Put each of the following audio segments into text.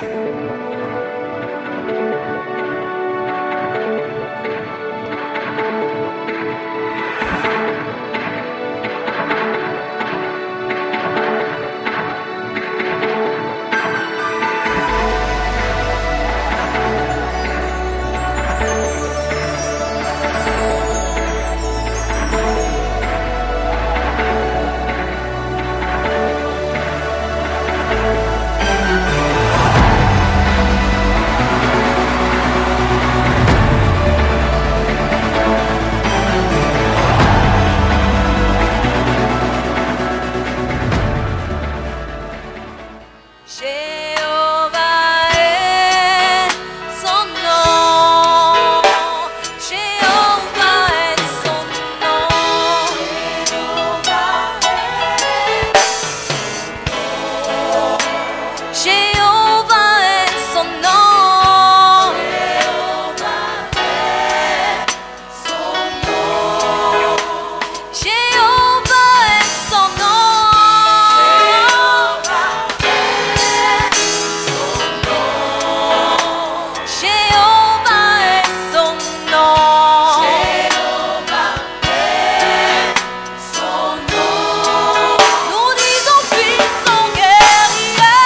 Nous disons puissant guerrier.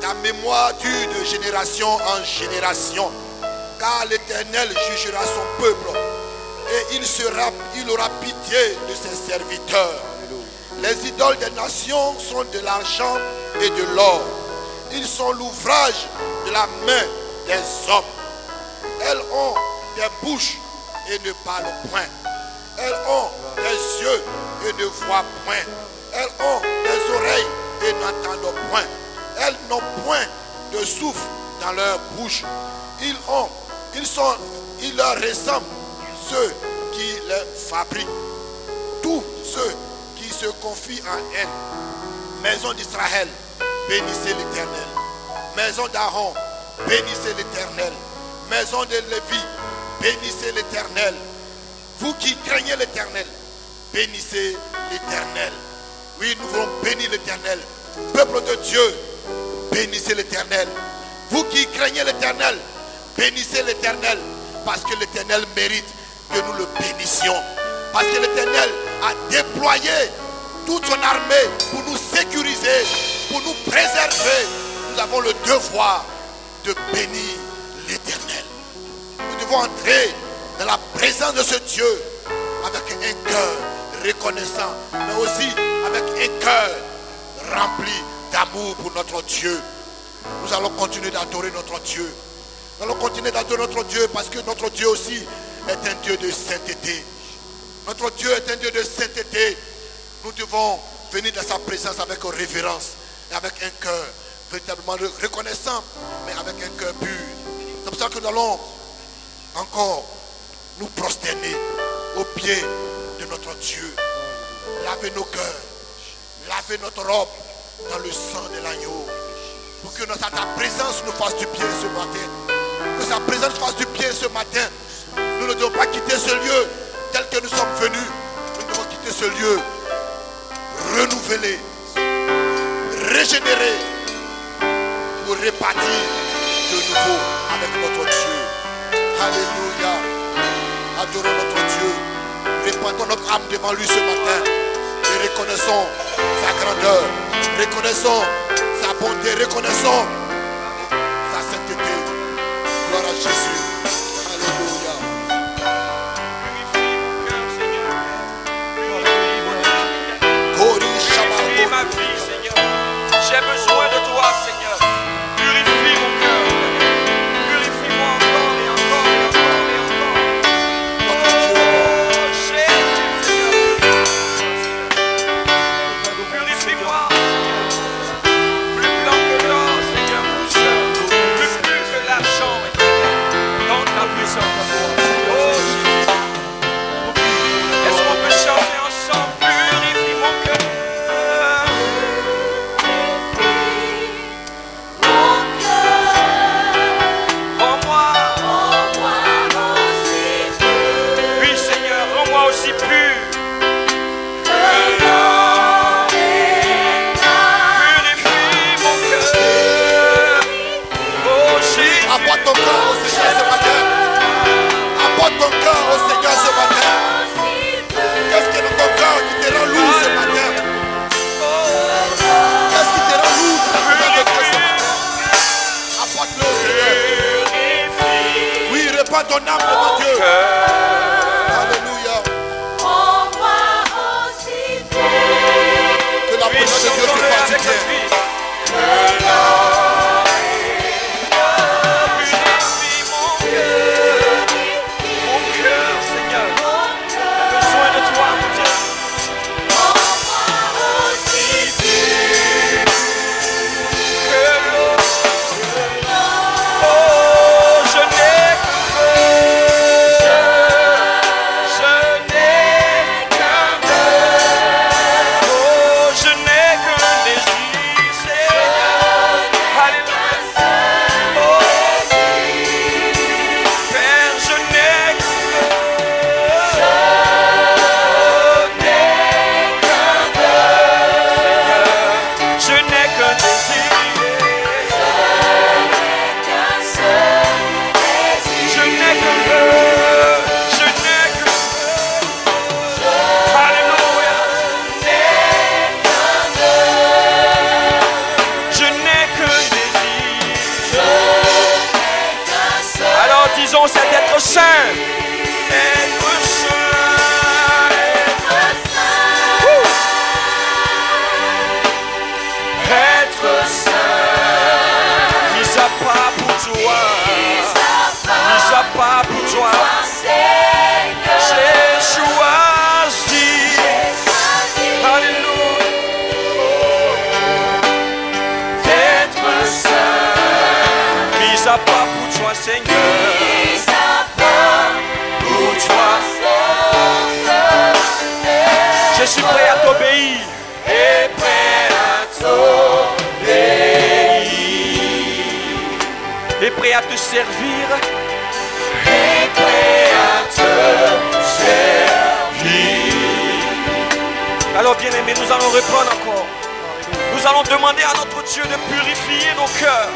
ta mémoire dure de génération en génération. Car l'Éternel jugera son peuple et il aura pitié de ses serviteurs. Les idoles des nations sont de l'argent et de l'or. Ils sont l'ouvrage de la main des hommes. Elles ont des bouches et ne parlent point. Elles ont des yeux et ne voient point. Elles ont des oreilles et n'entendent point. Elles n'ont point de souffle dans leur bouche. Ils leur ressemblent ceux qui les fabriquent. Tous ceux qui se confient en elles. Maison d'Israël, bénissez l'Éternel. Maison d'Aaron, bénissez l'Éternel. Maison de Lévi, bénissez l'Éternel. Vous qui craignez l'Éternel, bénissez l'Éternel. Oui, nous voulons bénir l'Éternel. Peuple de Dieu, bénissez l'Éternel. Vous qui craignez l'Éternel, bénissez l'Éternel. Parce que l'Éternel mérite que nous le bénissions. Parce que l'Éternel a déployé toute son armée pour nous sécuriser, pour nous préserver. Nous avons le devoir de bénir l'Éternel. Nous devons entrer dans la présence de ce Dieu avec un cœur reconnaissant, mais aussi avec un cœur rempli d'amour pour notre Dieu. Nous allons continuer d'adorer notre Dieu. Nous allons continuer d'adorer notre Dieu parce que notre Dieu aussi est un Dieu de sainteté. Notre Dieu est un Dieu de sainteté. Nous devons venir dans sa présence avec révérence et avec un cœur véritablement reconnaissant, mais avec un cœur pur. C'est pour ça que nous allons encore nous prosterner aux pieds de notre Dieu. Laver nos cœurs, laver notre robe dans le sang de l'agneau. Pour que ta présence nous fasse du bien ce matin. Que sa présence nous fasse du bien ce matin. Nous ne devons pas quitter ce lieu tel que nous sommes venus. Nous devons quitter ce lieu renouvelé, régénéré, pour repartir de nouveau avec notre Dieu. Alléluia. Adorons notre Dieu. Répandons notre âme devant lui ce matin. Et reconnaissons sa grandeur. Reconnaissons sa bonté. Reconnaissons sa sainteté. Gloire à Jésus. Alléluia. Purifie ma vie, Seigneur. J'ai besoin de toi, Seigneur. Purifie mon cœur. Purifie-moi encore et encore et encore et encore. Oh, Jésus, Seigneur. Purifie-moi, Seigneur. Plus blanc que l'or, Seigneur, mon cœur. Plus pur que l'argent, dans ta puissance. Oh, Jésus. Est-ce qu'on peut chanter ensemble? Purifie mon cœur. Aussi pur. Purifie mon cœur. Oh Jésus. Apporte ton cœur au Seigneur ce matin. Apporte ton cœur au Seigneur ce matin. Qu'est-ce que ton cœur qui te rend lourd ce matin? Qu'est-ce qui te rend lourd de Dieu ce matin? Apporte-le au Seigneur. Oui, répands ton âme devant Dieu. Alléluia. Que la présence de Dieu te fasse du bien. Purifie mon cœur, Seigneur. J'ai besoin de toi, mon Dieu. Que l'eau. Oh, je n'ai que mission, c'est d'être saint. Être saint. Être saint. Mis à part pour toi. Mis à part pour toi. J'ai choisi. Alléluia. D'être saint. Mis à part pour toi, Seigneur. Mis à part pour toi. Je suis prêt à t'obéir. Et prêt à t'obéir. Et prêt à te servir. Et prêt à te servir. Alors bien aimés, nous allons reprendre encore. Nous allons demander à notre Dieu de purifier nos cœurs.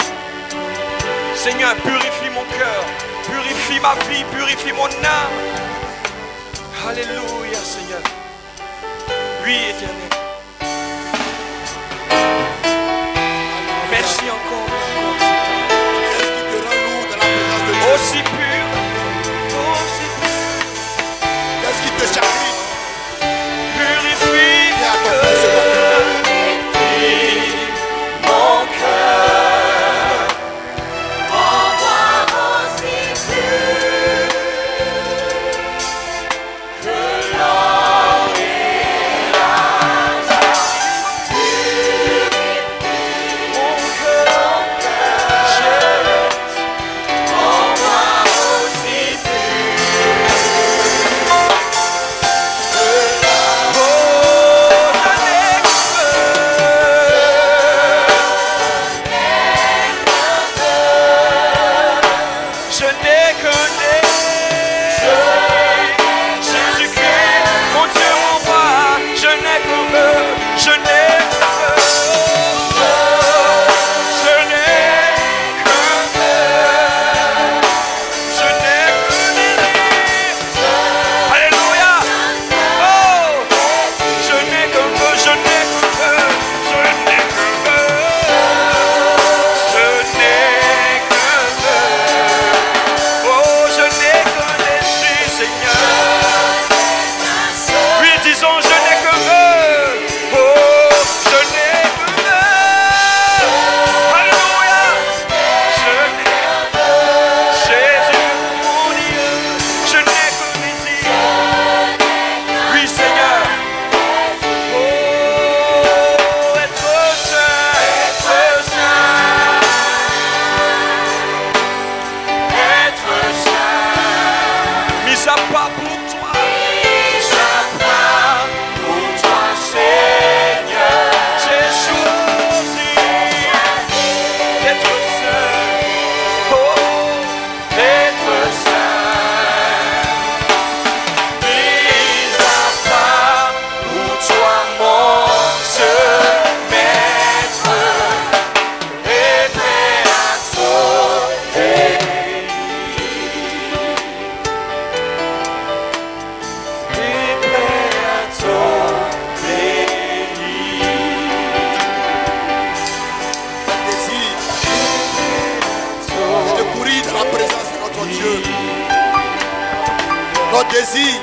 Seigneur, purifie mon cœur. Purifie ma vie, purifie mon âme. Alléluia, Seigneur. Oui, éternel. Merci encore. Est-ce qui te rend lourd dans la présence de Dieu? Aussi pur. Aussi pur. Qu'est-ce qui te chagrine? Purifie Viens à ton mon Père ce matin. cœur. Purifie mon cœur. Rends-moi aussi pur que l'or et l'argent. Purifie mon cœur. Rends-moi aussi pur. Je n'ai qu'un Jésus-Christ, mon Dieu, mon roi. Je n'ai qu'un vœu. Je n'ai qu'un vœu. Je n'ai qu'un vœu. Je n'ai qu'un désir. Alléluia. Oh, je n'ai qu'un vœu. Je n'ai qu'un vœu. Je n'ai qu'un vœu. Je n'ai qu'un vœu. Oh, je n'ai qu'un désir, Seigneur. Oui, disons, je n'ai qu'un vœu. Oh, je n'ai qu'un vœu. Alléluia. Je n'ai qu'un vœu. Jésus, mon Dieu. Je n'ai qu'un désir. Oui, Seigneur. Oh, être saint, être saint. Être saint, mis à part pour toi, mis à part pour toi, Seigneur, j'ai choisi d'être saint, oh, d'être saint, mis à part pour toi, mon seul maître, et prêt à t'obéir. Désir de courir dans la présence de notre Dieu. Notre désir,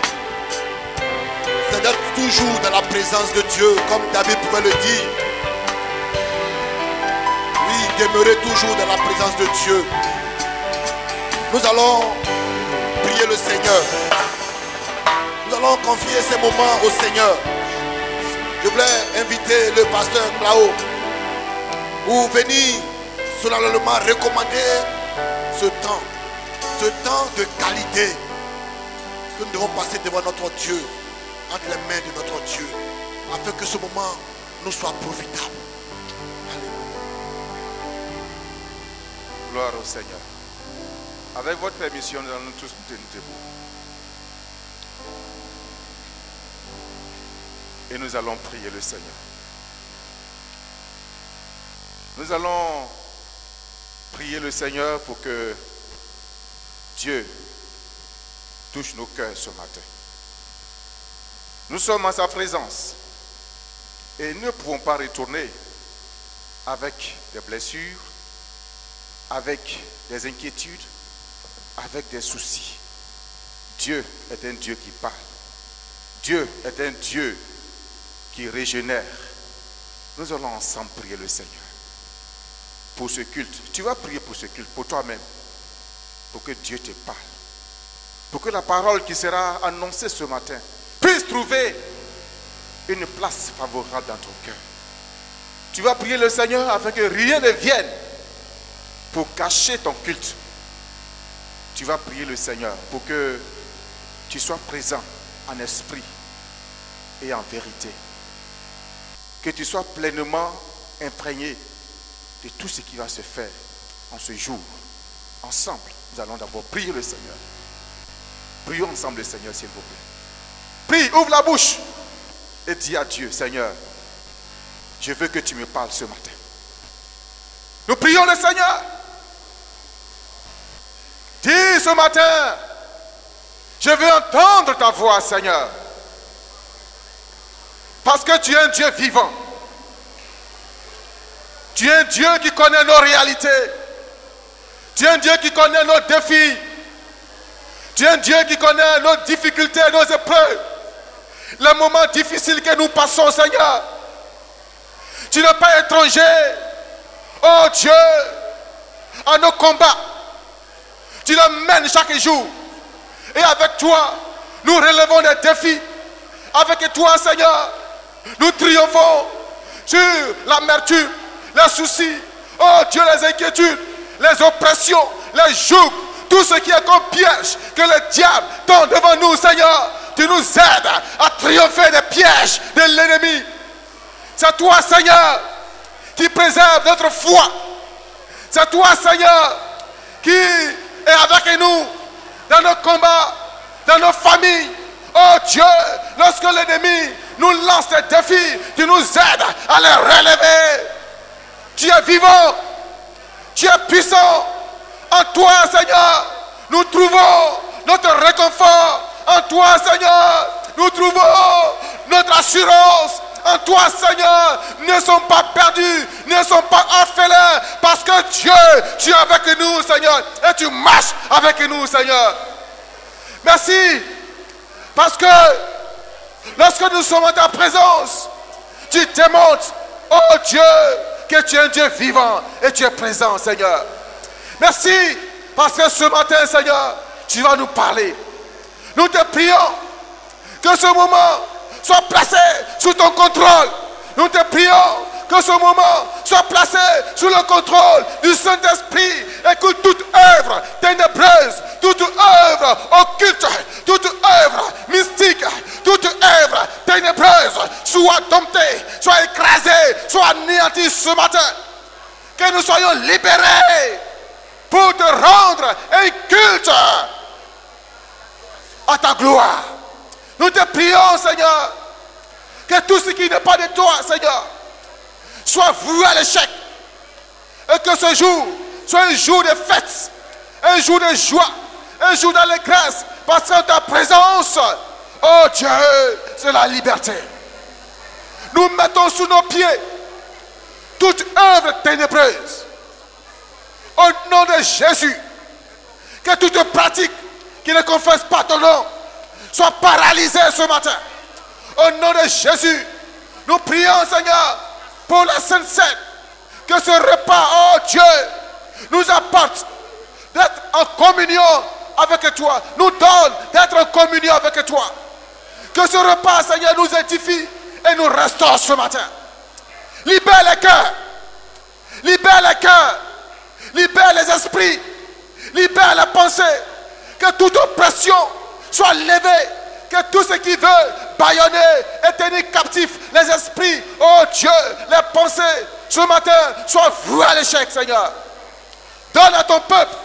c'est d'être toujours dans la présence de Dieu, comme David pouvait le dire. Oui, demeurer toujours dans la présence de Dieu. Nous allons prier le Seigneur. Nous allons confier ces moments au Seigneur. Je voulais inviter le pasteur Claude pour venir solennellement recommander ce temps de qualité que nous devons passer devant notre Dieu, entre les mains de notre Dieu, afin que ce moment nous soit profitable. Alléluia. Gloire au Seigneur. Avec votre permission, nous allons tous nous tenir debout. Et nous allons prier le Seigneur. Nous allons prier le Seigneur pour que Dieu touche nos cœurs ce matin. Nous sommes en sa présence et nous ne pouvons pas retourner avec des blessures, avec des inquiétudes, avec des soucis. Dieu est un Dieu qui parle. Dieu est un Dieu qui régénère. Nous allons ensemble prier le Seigneur pour ce culte. Tu vas prier pour ce culte, pour toi-même, pour que Dieu te parle, pour que la parole qui sera annoncée ce matin puisse trouver une place favorable dans ton cœur. Tu vas prier le Seigneur afin que rien ne vienne pour cacher ton culte. Tu vas prier le Seigneur pour que tu sois présent en esprit et en vérité. Que tu sois pleinement imprégné de tout ce qui va se faire en ce jour. Ensemble, nous allons d'abord prier le Seigneur. Prions ensemble le Seigneur, s'il vous plaît. Prie, ouvre la bouche et dis à Dieu, Seigneur, je veux que tu me parles ce matin. Nous prions le Seigneur. Dis ce matin, je veux entendre ta voix, Seigneur. Parce que tu es un Dieu vivant. Tu es un Dieu qui connaît nos réalités. Tu es un Dieu qui connaît nos défis. Tu es un Dieu qui connaît nos difficultés, nos épreuves. Les moments difficiles que nous passons, Seigneur. Tu n'es pas étranger, oh Dieu, à nos combats. Tu nous mènes chaque jour. Et avec toi, nous relevons des défis. Avec toi, Seigneur, nous triomphons sur l'amertume, les soucis, oh Dieu, les inquiétudes, les oppressions, les jougs, tout ce qui est comme piège que le diable tend devant nous, Seigneur. Tu nous aides à triompher des pièges de l'ennemi. C'est toi, Seigneur, qui préserve notre foi. C'est toi, Seigneur, qui est avec nous dans nos combats, dans nos familles. Oh Dieu, lorsque l'ennemi nous lance des défis, tu nous aides à les relever. Tu es vivant, tu es puissant. En toi, Seigneur, nous trouvons notre réconfort. En toi, Seigneur, nous trouvons notre assurance. En toi, Seigneur, nous ne sommes pas perdus, nous ne sommes pas orphelins, parce que Dieu, tu es avec nous, Seigneur, et tu marches avec nous, Seigneur. Merci, parce que lorsque nous sommes en ta présence, tu démontres, oh Dieu, que tu es un Dieu vivant et tu es présent, Seigneur. Merci, parce que ce matin, Seigneur, tu vas nous parler. Nous te prions que ce moment soit placé sous ton contrôle. Nous te prions que ce moment soit placé sous le contrôle du Saint-Esprit et que toute œuvre ténébreuse, toute œuvre occulte, toute œuvre mystique, toute œuvre ténébreuse soit domptée, soit écrasée, soit anéantie ce matin. Que nous soyons libérés pour te rendre un culte à ta gloire. Nous te prions, Seigneur, que tout ce qui n'est pas de toi, Seigneur, soit voué à l'échec. Et que ce jour soit un jour de fête, un jour de joie, un jour d'allégresse, parce qu'en ta présence, oh Dieu, c'est la liberté. Nous mettons sous nos pieds toute œuvre ténébreuse. Au nom de Jésus, que toute pratique qui ne confesse pas ton nom soit paralysée ce matin. Au nom de Jésus, nous prions, Seigneur, pour la Sainte Seine, que ce repas, oh Dieu, nous apporte d'être en communion avec toi, nous donne d'être en communion avec toi. Que ce repas, Seigneur, nous édifie et nous restaure ce matin. Libère les cœurs, libère les cœurs, libère les esprits, libère les pensées, que toute oppression soit levée, que tout ce qui veut bâillonner et tenir captif les esprits, oh Dieu, les pensées, ce matin, soient vouées à l'échec, Seigneur. Donne à ton peuple,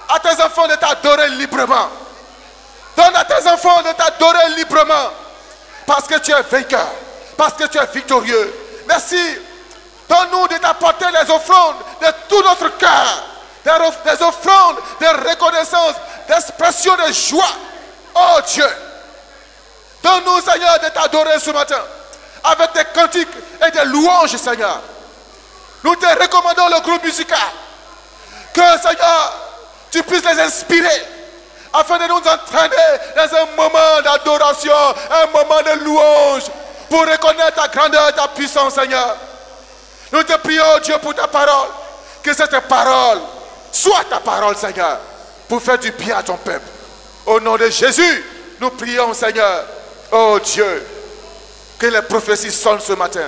à tes enfants de t'adorer librement. Donne à tes enfants de t'adorer librement, parce que tu es vainqueur, parce que tu es victorieux. Merci. Donne-nous de t'apporter les offrandes de tout notre cœur, des offrandes de reconnaissance, d'expression de joie. Oh Dieu, donne-nous, Seigneur, de t'adorer ce matin avec des cantiques et des louanges, Seigneur. Nous te recommandons le groupe musical. Que, Seigneur, tu puisses les inspirer afin de nous entraîner dans un moment d'adoration, un moment de louange, pour reconnaître ta grandeur, ta puissance, Seigneur. Nous te prions, Dieu, pour ta parole. Que cette parole soit ta parole, Seigneur, pour faire du bien à ton peuple. Au nom de Jésus, nous prions, Seigneur. Oh Dieu, que les prophéties sonnent ce matin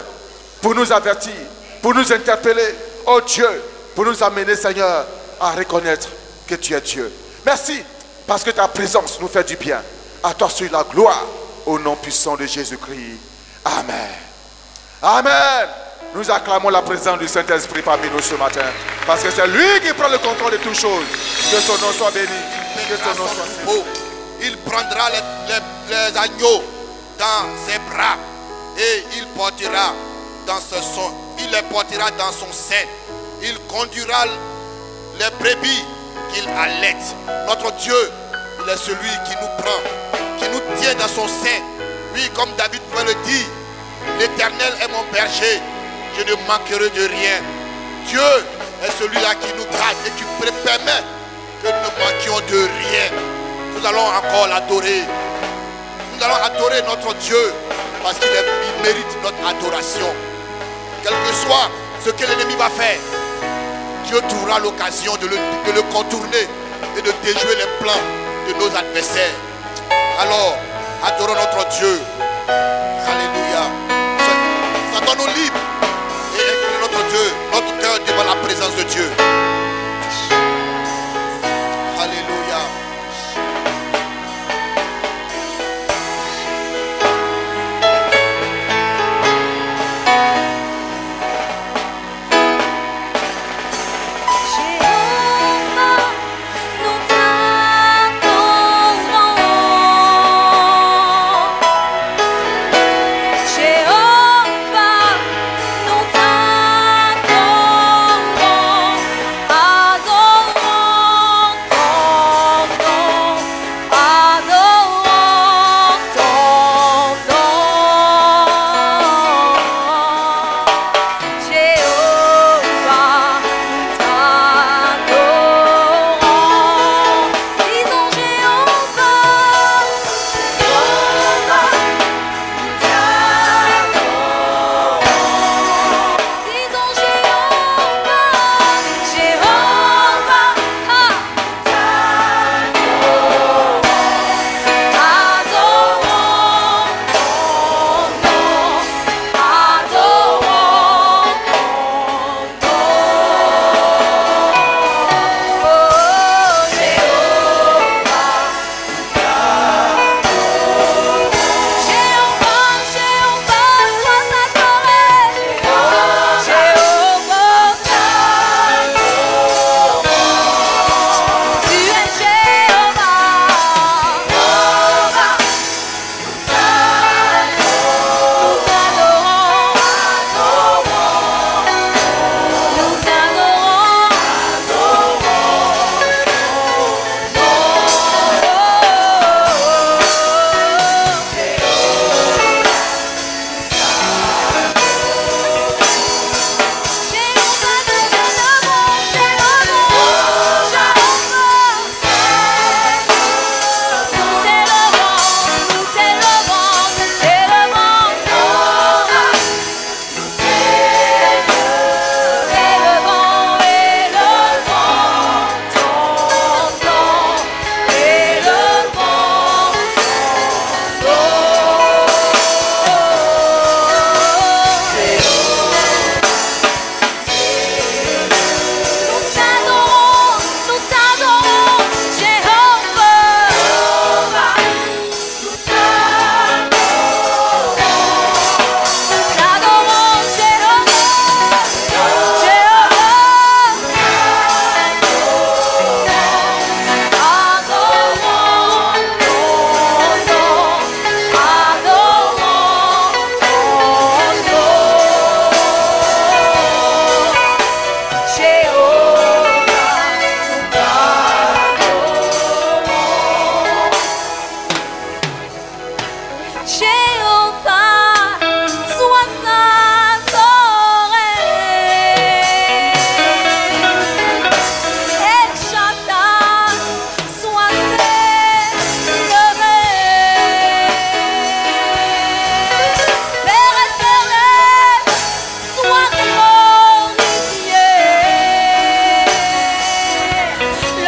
pour nous avertir, pour nous interpeller. Oh Dieu, pour nous amener, Seigneur, à reconnaître que tu es Dieu. Merci, parce que ta présence nous fait du bien. À toi soit la gloire, au nom puissant de Jésus-Christ. Amen. Amen. Nous acclamons la présence du Saint-Esprit parmi nous ce matin. Parce que c'est lui qui prend le contrôle de toutes choses. Que son nom soit béni. Que son nom soit béni. Il prendra les agneaux dans ses bras et il portera dans il les portera dans son sein. Il conduira les brebis qu'il allaite. Notre Dieu, il est celui qui nous prend, qui nous tient dans son sein. Oui, comme David pouvait le dire, l'Éternel est mon berger, je ne manquerai de rien. Dieu est celui-là qui nous garde et qui permet que nous ne manquions de rien. Nous allons encore l'adorer. Nous allons adorer notre Dieu parce qu'il mérite notre adoration. Quel que soit ce que l'ennemi va faire, Dieu trouvera l'occasion de le contourner et de déjouer les plans de nos adversaires. Alors, adorons notre Dieu. Alléluia. Sentons-nous libres et inclinons notre Dieu, notre cœur devant la présence de Dieu. Alléluia. Jéhovah, nous t'adorons.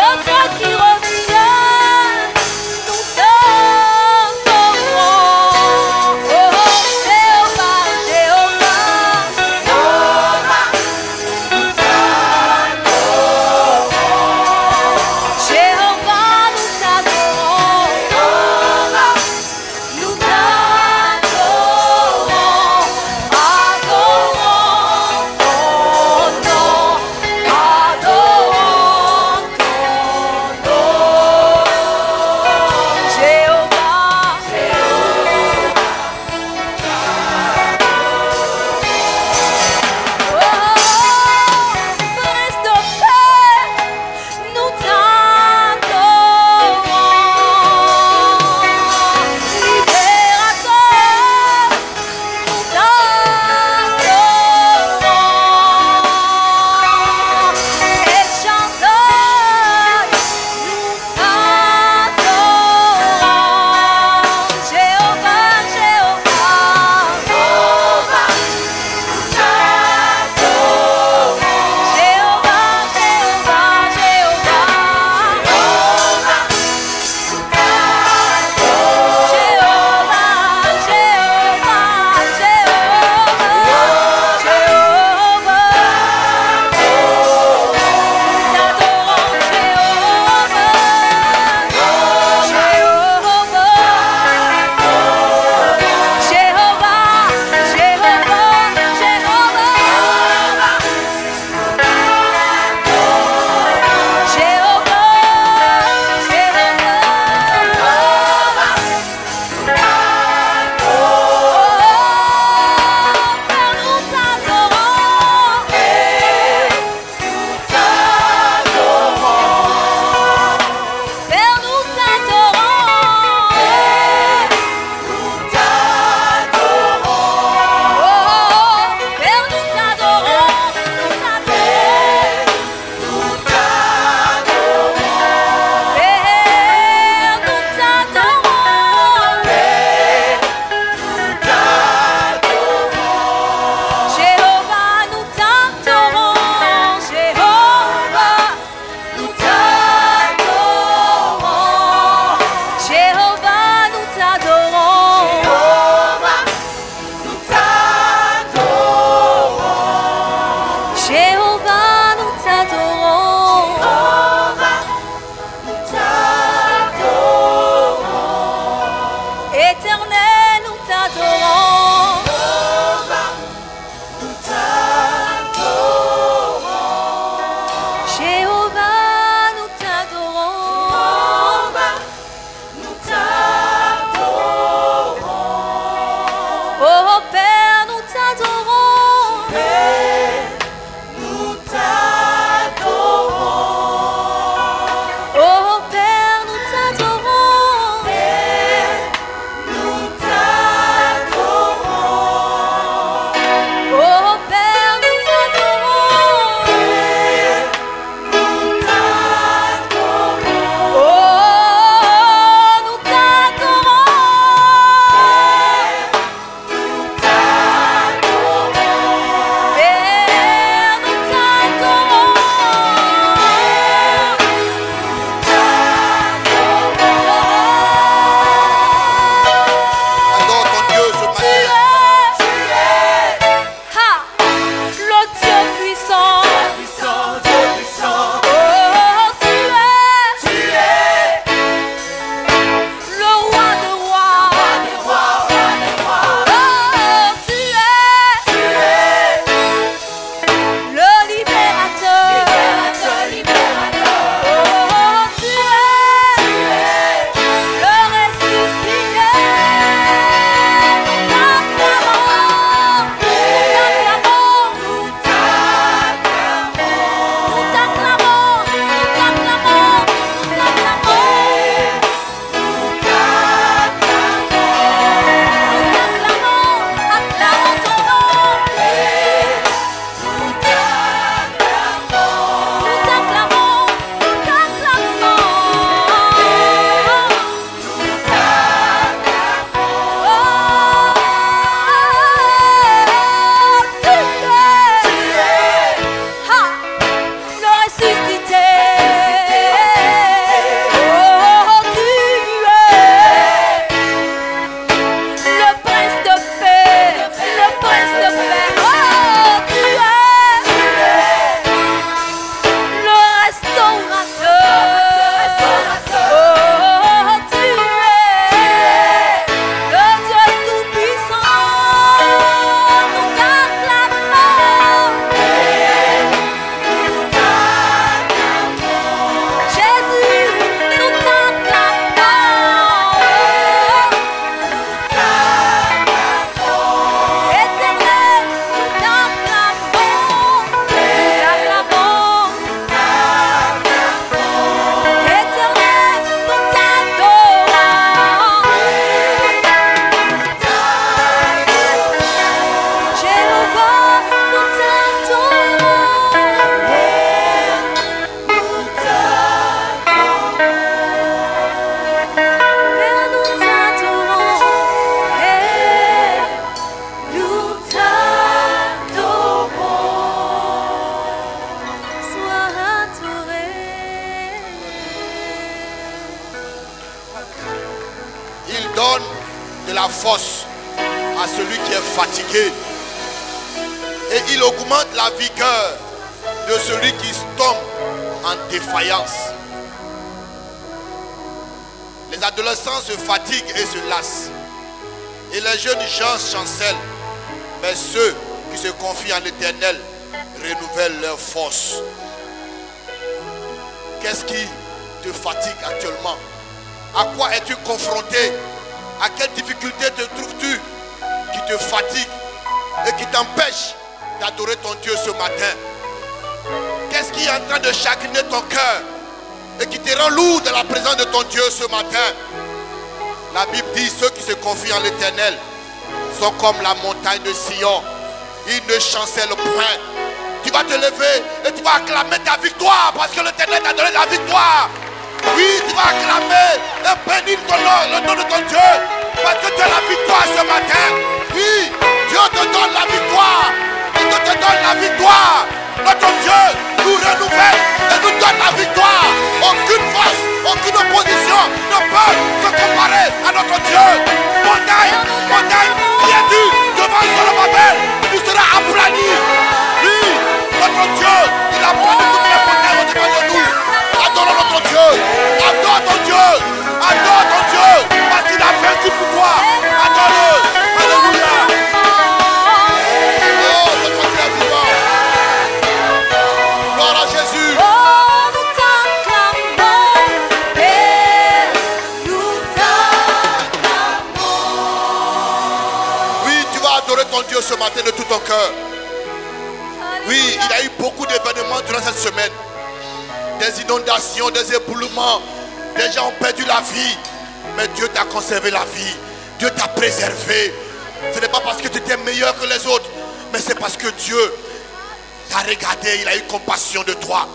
Adorons donne de la force à celui qui est fatigué. Et il augmente la vigueur de celui qui tombe en défaillance. Les adolescents se fatiguent et se lassent. Et les jeunes gens chancellent. Mais ceux qui se confient en l'Éternel renouvellent leur force. Qu'est-ce qui te fatigue actuellement? À quoi es-tu confronté? À quelle difficulté te trouves-tu qui te fatigue et qui t'empêche d'adorer ton Dieu ce matin? Qu'est-ce qui est en train de chagriner ton cœur et qui te rend lourd dans la présence de ton Dieu ce matin? La Bible dit, ceux qui se confient en l'Éternel sont comme la montagne de Sion. Ils ne chancellent point. Tu vas te lever et tu vas acclamer ta victoire parce que l'Éternel t'a donné la victoire. Oui, tu vas acclamer et bénir ton nom, le nom de ton Dieu, parce que tu as la victoire ce matin. Oui, Dieu te donne la victoire. Il te donne la victoire. Notre Dieu nous renouvelle et nous donne la victoire. Aucune force, aucune opposition ne peut se comparer à notre Dieu. Montagne, montagne, qui es-tu devant Zorobabel? Tu seras aplani. Oui, notre Dieu, il a pris toutes les montagnes au-devant de nous. Adore notre Dieu, adore ton Dieu, adore ton Dieu, parce qu'il a vaincu pour toi. Adore-le, alléluia. Oh, notre Dieu est vivant. Gloire à Jésus. Oh, nous t'acclamons, Père, nous t'acclamons. Oui, tu vas adorer ton Dieu ce matin de tout ton cœur. Oui, il y a eu beaucoup d'événements durant cette semaine. Des inondations, des éboulements. Des gens ont perdu la vie. Mais Dieu t'a conservé la vie. Dieu t'a préservé. Ce n'est pas parce que tu étais meilleur que les autres, mais c'est parce que Dieu t'a regardé. Il a eu compassion de toi.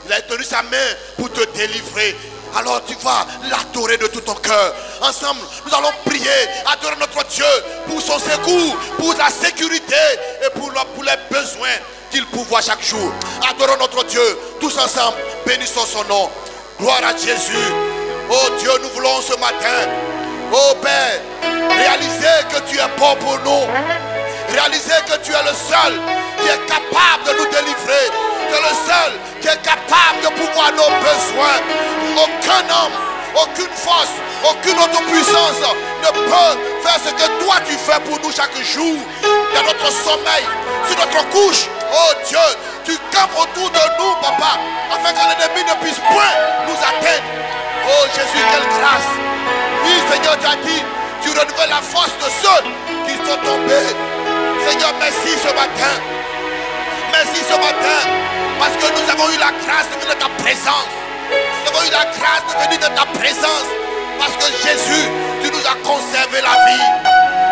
Il a tenu sa main pour te délivrer. Alors tu vas l'adorer de tout ton cœur. Ensemble, nous allons prier, adorer notre Dieu pour son secours, pour la sécurité et pour les besoins qu'il pourvoit chaque jour. Adorons notre Dieu, tous ensemble, bénissons son nom. Gloire à Jésus. Oh Dieu, nous voulons ce matin, oh Père, réaliser que tu es bon pour nous. Réaliser que tu es le seul qui est capable de nous délivrer. Tu es le seul qui est capable de pouvoir nos besoins. Aucun homme, aucune force, aucune autre puissance ne peut faire ce que toi tu fais pour nous chaque jour. Dans notre sommeil, sur notre couche, oh Dieu, tu campes autour de nous, papa, afin que l'ennemi ne puisse point nous atteindre. Oh Jésus, quelle grâce. Oui, Seigneur, tu as dit, tu renouvelles la force de ceux qui sont tombés. Seigneur, merci ce matin. Merci ce matin, parce que nous avons eu la grâce de venir de ta présence. Nous avons eu la grâce de venir de ta présence. Parce que Jésus, tu nous as conservé la vie.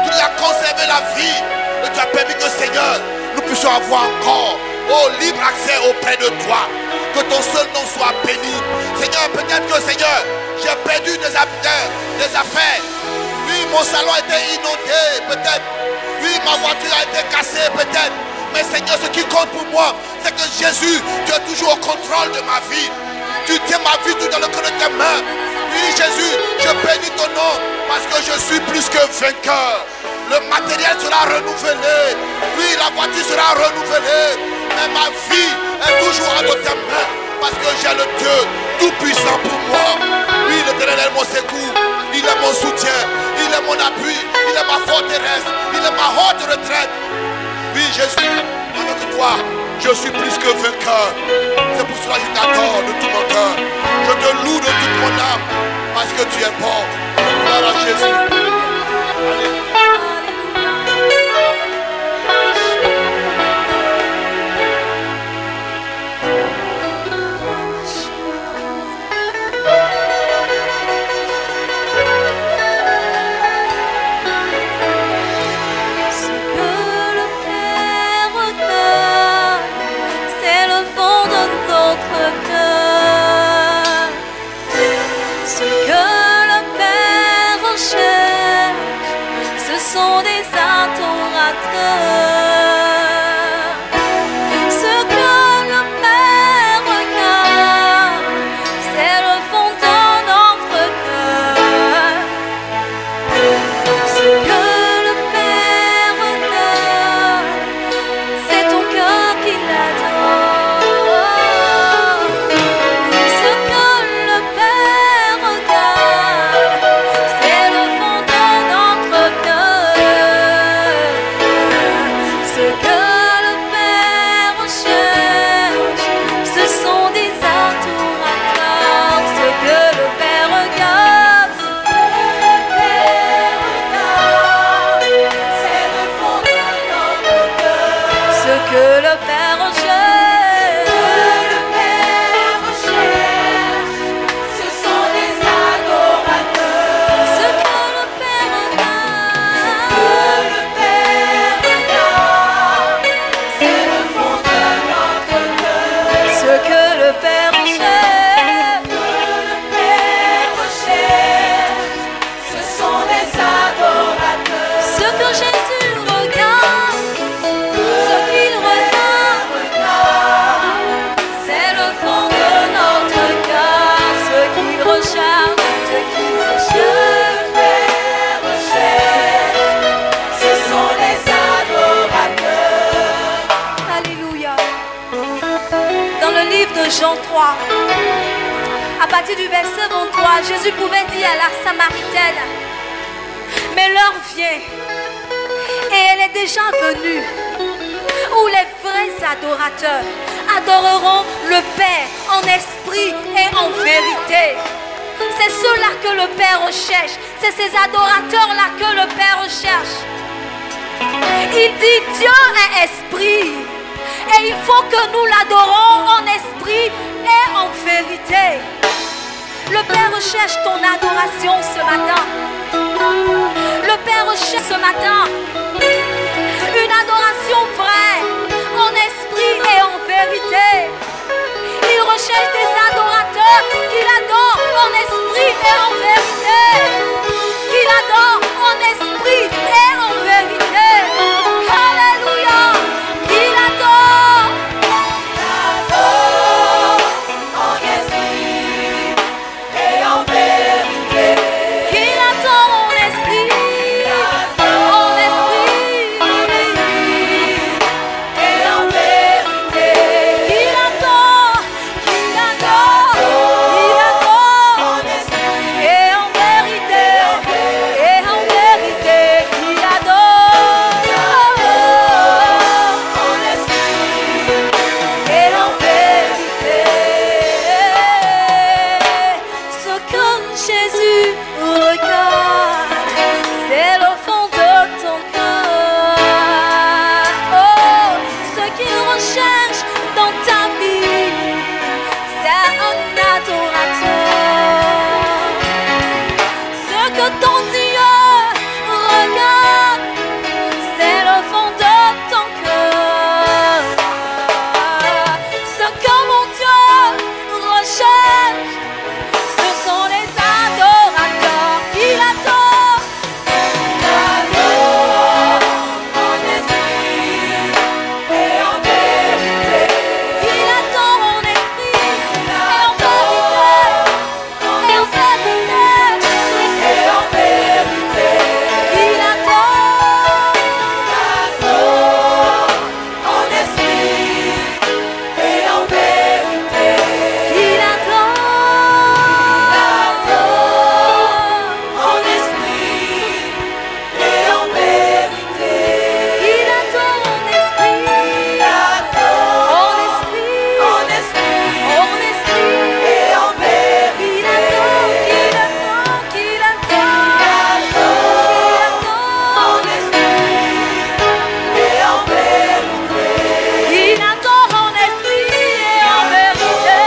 Tu nous as conservé la vie. Et tu as permis que, Seigneur, nous puissions avoir encore, oh, libre accès auprès de toi. Que ton seul nom soit béni. Seigneur, peut-être que, Seigneur, j'ai perdu des affaires. Oui, mon salon a été inondé, peut-être. Oui, ma voiture a été cassée, peut-être. Mais Seigneur, ce qui compte pour moi, c'est que Jésus, tu es toujours au contrôle de ma vie. Tu tiens ma vie tout dans le creux de tes mains. Oui, Jésus, je bénis ton nom parce que je suis plus que vainqueur. Le matériel sera renouvelé. Oui, la voiture sera renouvelée. Mais ma vie est toujours entre tes mains parce que j'ai le Dieu tout-puissant pour moi. Oui, l'Éternel est mon secours. Il est mon soutien. Il est mon appui. Il est ma forteresse. Il est ma haute retraite. Oui, Jésus, avec toi, je suis plus que vainqueur. C'est pour cela que je t'adore de tout mon cœur. Je te loue de toute mon âme parce que tu es bon. Gloire à Jésus. Allez. Ce que le Père recherche, ce sont À partir du verset 23, Jésus pouvait dire à la Samaritaine, mais l'heure vient, et elle est déjà venue, où les vrais adorateurs adoreront le Père en esprit et en vérité. C'est ceux-là que le Père recherche. C'est ces adorateurs-là que le Père recherche. Il dit Dieu est esprit. Et il faut que nous l'adorons en esprit et en vérité. Le Père recherche ton adoration ce matin. Le Père recherche ce matin une adoration vraie, en esprit et en vérité. Il recherche des adorateurs qui l'adorent en esprit et en vérité. Qui l'adorent en esprit et en vérité. Alléluia. Qui l'adore. En esprit et en vérité. Qui l'adore en esprit. En esprit. En esprit et en vérité. Qui l'adore. Qui l'adore. Qui l'adore en esprit et en vérité. Et en vérité. Qui l'adore. En esprit et en vérité. Ce que Jésus regarde, c'est le fond de ton cœur. Oh, ce qu'il recherche dans ta vie, c'est un adorateur. Ce que ton Dieu regarde, c'est le fond de ton cœur. Ce que mon Dieu recherche, ce sont les adorateurs qui l'adorent. En esprit et en vérité. Qui l'adore en esprit et en vérité. Et en vérité. Et en vérité. Qui l'adore. En esprit et en vérité. Qui l'adore. En esprit et en vérité. Qui l'adore en esprit. En esprit. En esprit. En esprit et en vérité. Qui l'adore. Qui l'adore. Qui l'adore. En esprit et en vérité. Qui l'adore en esprit et en vérité.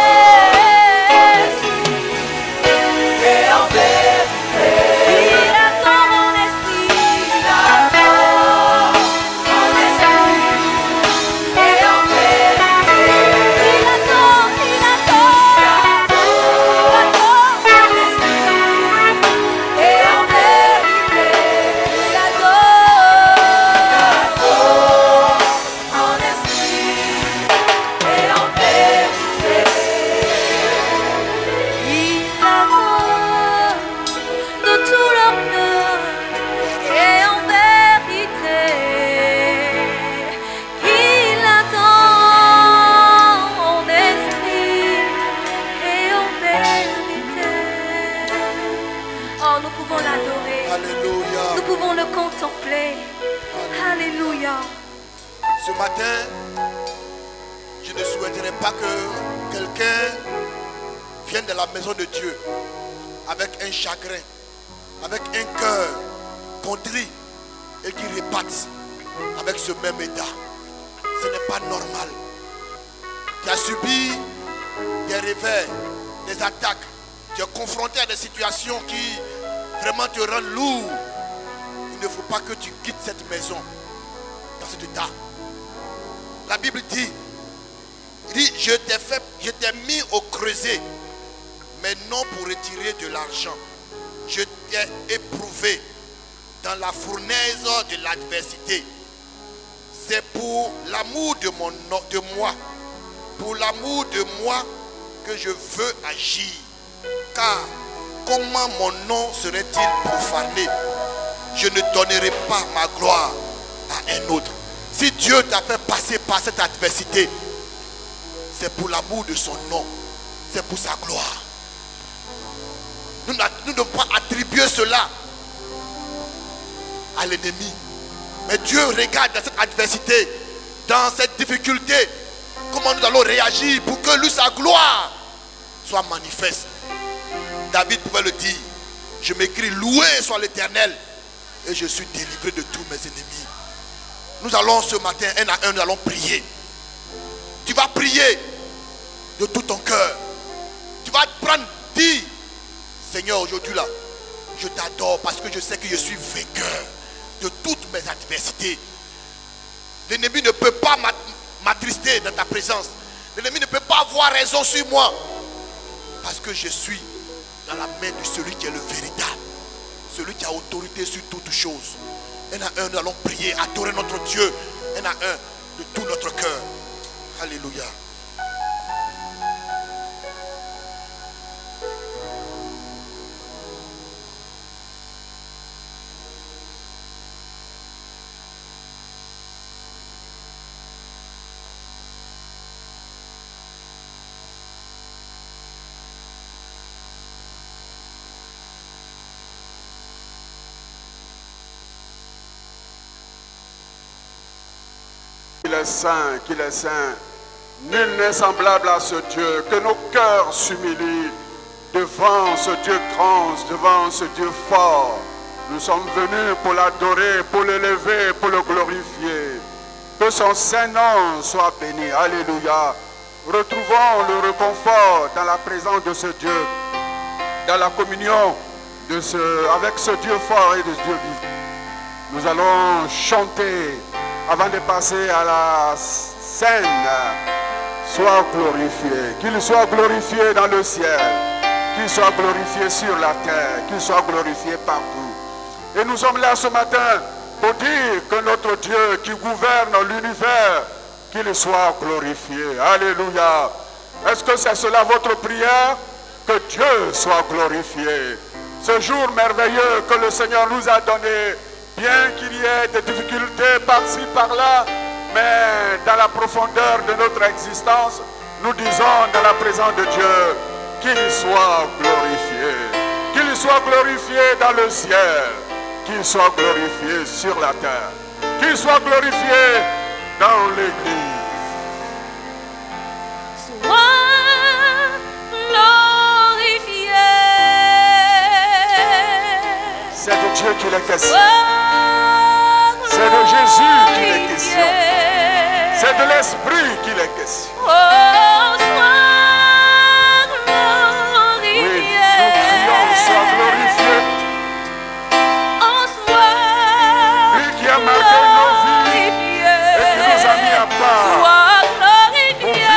Et en vérité. Qui l'adore en esprit. En esprit et en vérité. Qui l'adore. Qui l'adore. En esprit et en vérité. Qui l'adore. En esprit et en vérité. Il l'adore de tout leur cœur et en vérité. Il l'adore en esprit et en vérité. Oh, nous pouvons l'adorer. Alléluia. Nous pouvons le contempler. Alléluia. Ce matin, je ne souhaiterais pas que quelqu'un vienne de la maison de Dieu avec un chagrin, avec un cœur contrit et qui reparte avec ce même état. Ce n'est pas normal. Tu as subi des revers, des attaques. Tu es confronté à des situations qui vraiment te rendent lourd. Il ne faut pas que tu quittes cette maison dans cet état. La Bible dit, je t'ai mis au creuset, mais non pour retirer de l'argent. Je t'ai éprouvé dans la fournaise de l'adversité. C'est pour l'amour de moi, pour l'amour de moi que je veux agir. Car comment mon nom serait-il profané? Je ne donnerai pas ma gloire à un autre. Si Dieu t'a fait passer par cette adversité, c'est pour l'amour de son nom, c'est pour sa gloire. Nous ne devons pas attribuer cela à l'ennemi. Mais Dieu regarde dans cette adversité, dans cette difficulté, comment nous allons réagir pour que lui, sa gloire, soit manifeste. David pouvait le dire. Je m'écris, loué soit l'Éternel, et je suis délivré de tous mes ennemis. Nous allons ce matin, un à un, nous allons prier. Tu vas prier de tout ton cœur. Tu vas te prendre, dis, Seigneur, aujourd'hui là, je t'adore parce que je sais que je suis vainqueur de toutes mes adversités. L'ennemi ne peut pas m'attrister dans ta présence. L'ennemi ne peut pas avoir raison sur moi. Parce que je suis dans la main de celui qui est le véritable. Celui qui a autorité sur toutes choses. Un à un, nous allons prier, adorer notre Dieu. Un à un, de tout notre cœur. Alléluia. Qu'il est saint. Nul n'est semblable à ce Dieu. Que nos cœurs s'humilient devant ce Dieu grand, devant ce Dieu fort. Nous sommes venus pour l'adorer, pour l'élever, pour le glorifier. Que son saint nom soit béni. Alléluia. Retrouvons le réconfort dans la présence de ce Dieu, dans la communion avec ce Dieu fort et de ce Dieu vivant. Nous allons chanter avant de passer à la scène. Soit glorifié, qu'il soit glorifié dans le ciel, qu'il soit glorifié sur la terre, qu'il soit glorifié partout. Et nous sommes là ce matin pour dire que notre Dieu qui gouverne l'univers, qu'il soit glorifié. Alléluia. Est-ce que c'est cela votre prière? Que Dieu soit glorifié. Ce jour merveilleux que le Seigneur nous a donné, bien qu'il y ait des difficultés par-ci, par-là, mais dans la profondeur de notre existence, nous disons dans la présence de Dieu, qu'il soit glorifié. Qu'il soit glorifié dans le ciel, qu'il soit glorifié sur la terre, qu'il soit glorifié dans l'église. Sois glorifié. C'est de Dieu qu'il est question. C'est de Jésus qu'il est question. C'est de l'Esprit qu'il est question. Oh, sois glorifié. Oui, nous prions, sois glorifié. Oh, sois Lui qui a marqué nos vies et qui nous a mis à part. Sois glorifié.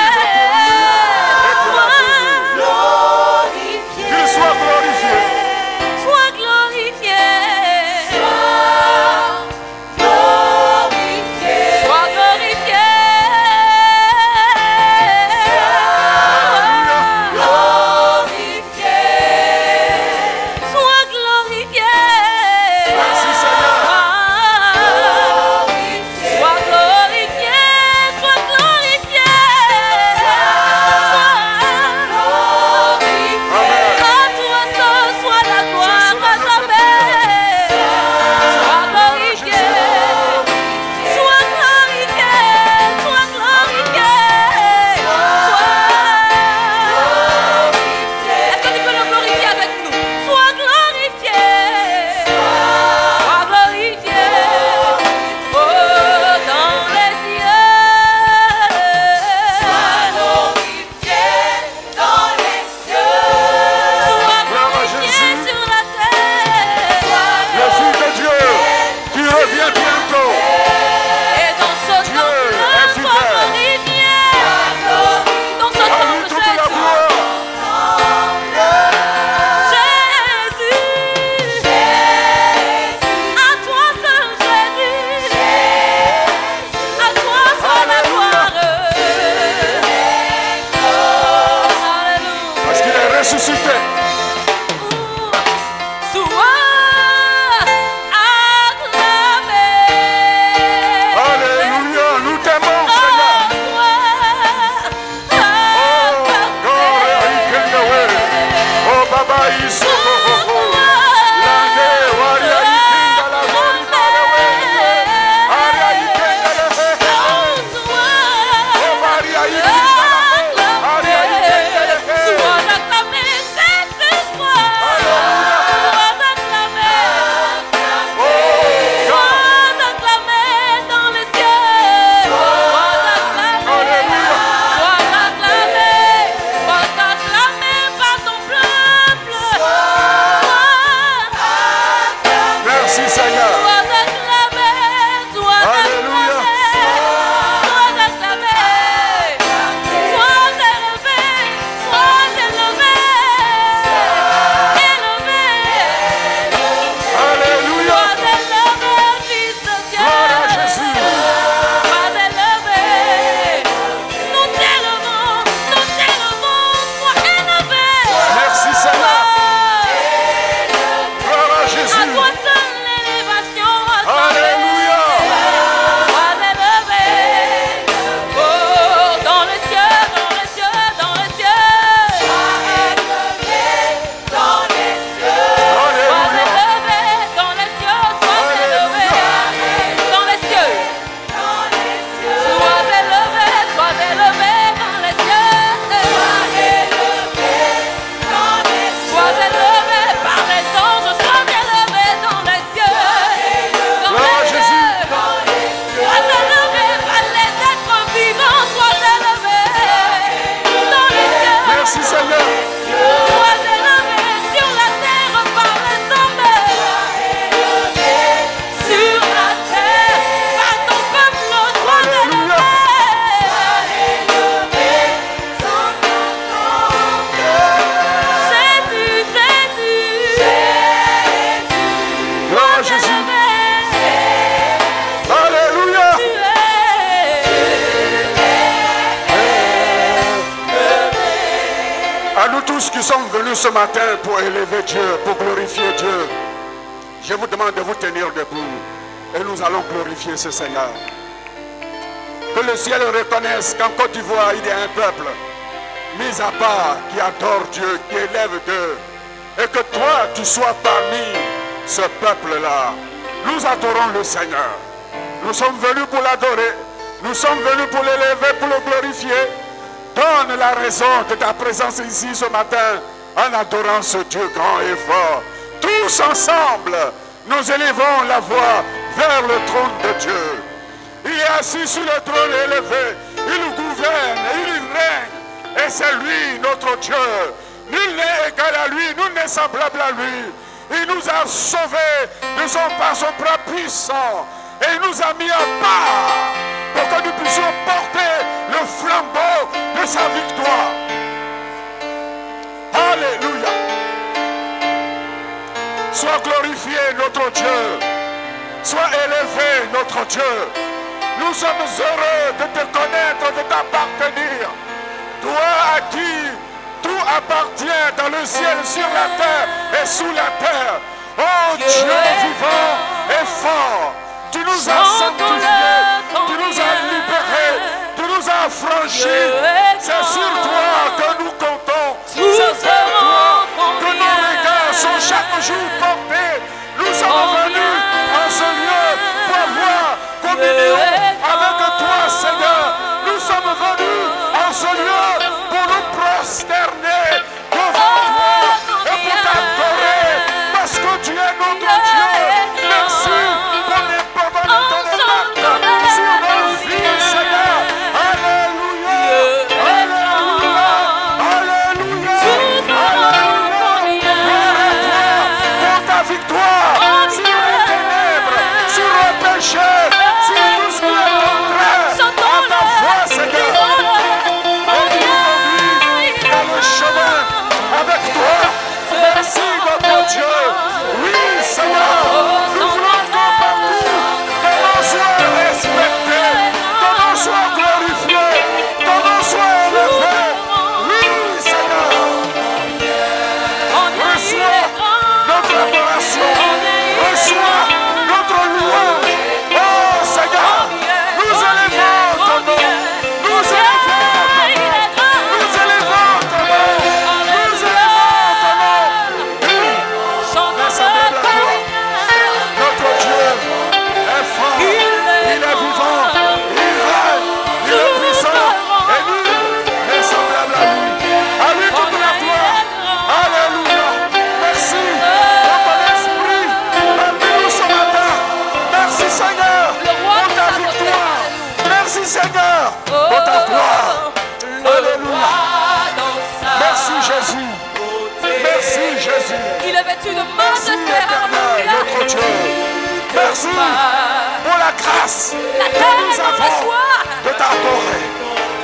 Qu'il soit glorifié. Sois glorifié. Baba Isoko. venus ce matin pour élever Dieu, pour glorifier Dieu. Je vous demande de vous tenir debout et nous allons glorifier ce Seigneur. Que le ciel reconnaisse qu'en Côte d'Ivoire, il y a un peuple mis à part qui adore Dieu, qui élève Dieu. Et que toi, tu sois parmi ce peuple-là. Nous adorons le Seigneur. Nous sommes venus pour l'adorer. Nous sommes venus pour l'élever, pour le glorifier. Donne la raison de ta présence ici ce matin en adorant ce Dieu grand et fort. Tous ensemble, nous élevons la voix vers le trône de Dieu. Il est assis sur le trône élevé. Il gouverne, il règne. Et c'est lui notre Dieu. Nul n'est égal à lui, nul n'est semblable à lui. Il nous a sauvés par son bras puissant. Et il nous a mis à part pour que nous puissions porter le flambeau de sa victoire. Alléluia. Sois glorifié notre Dieu. Sois élevé notre Dieu. Nous sommes heureux de te connaître, de t'appartenir. Toi à qui tout appartient dans le ciel, sur la terre et sous la terre. Oh Dieu vivant et fort. Tu nous as sanctifiés, tu nous as libérés, tu nous as affranchis. C'est sur toi que nous comptons. C'est sur toi que nos regards sont chaque jour portés. Nous sommes venus en ce lieu pour avoir communion avec toi, Seigneur. Nous sommes venus en ce lieu pour nous prosterner devant toi et pour t'adorer parce que tu es notre Dieu. Merci pour les pardons de ton acte sur nos vies, Seigneur. Alléluia, alléluia, alléluia, alléluia. Gloire à toi pour ta victoire sur les ténèbres, sur le péché, sur tout ce qui est contraire à ta foi, Seigneur. Avec toi, merci notre Dieu. Oui, Seigneur, nous voulons que partout, que l'on soit respecté, que l'on soit glorifié, que l'on soit élevé. Oui, Seigneur, reçois notre adoration, reçois notre louange. Oh, Seigneur, nous élevons ton nom, nous élevons ton nom, nous élevons ton nom. Notre Dieu est fort, il est vivant, il règne, il est puissant et nul n'est semblable à lui. À lui toute la gloire. Alléluia. Merci pour ton esprit parmi nous ce matin. Merci Seigneur pour ta victoire. Merci Seigneur pour ta gloire. Alléluia. Merci Jésus. Merci Jésus. Il est vêtu de Merci majesté. l'Éternel, notre Dieu. Merci pour la grâce La que terre nous est dans la avons joie. de t'adorer,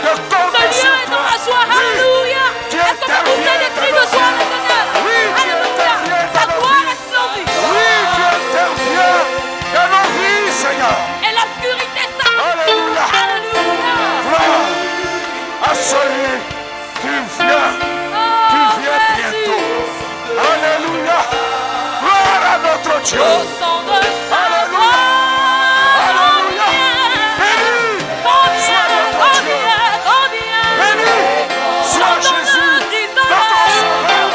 de Ce compter lieu sur est dans toi. la joie. Oui, Alléluia. tu Est-ce qu'on peut pousser des cris de joie à l'éternel? Oui, tu Alléluia. interviens Sa dans nos gloire vies. est splendide. Oui, tu interviens dans nos vies, Seigneur. Et l'obscurité s'arrête. Alléluia. Alléluia. Gloire à celui qui vient. Tu viens bientôt. Alléluia. Gloire à notre Dieu. Au son de sa Alléluia. Alléluia. Béni soit notre Dieu. Béni soit Jésus, notre Sauveur.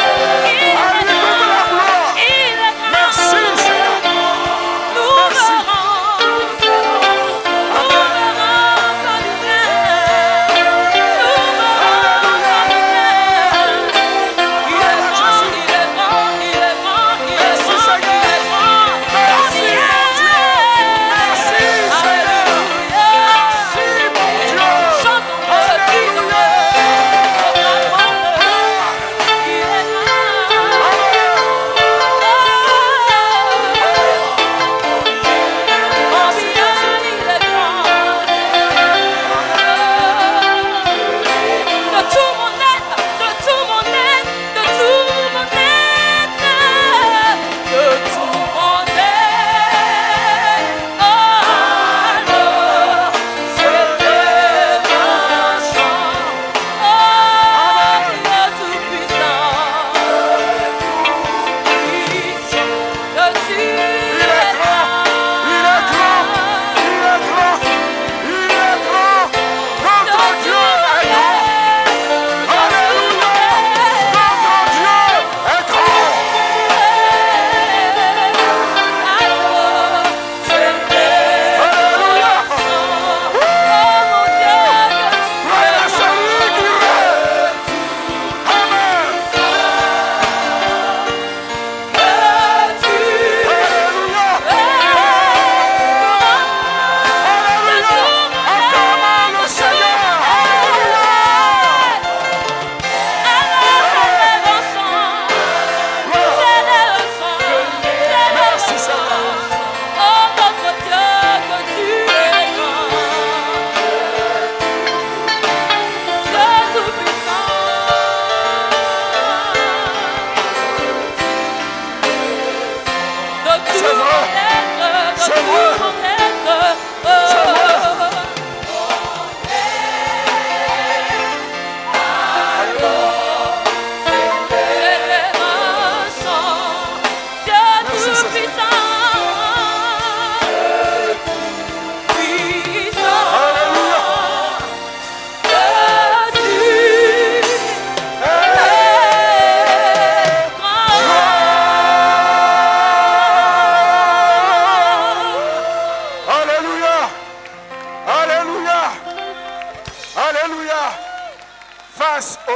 À lui toute la gloire. Merci Seigneur. Merci. Il est grand, il est grand, il est grand, il est grand, il est grand.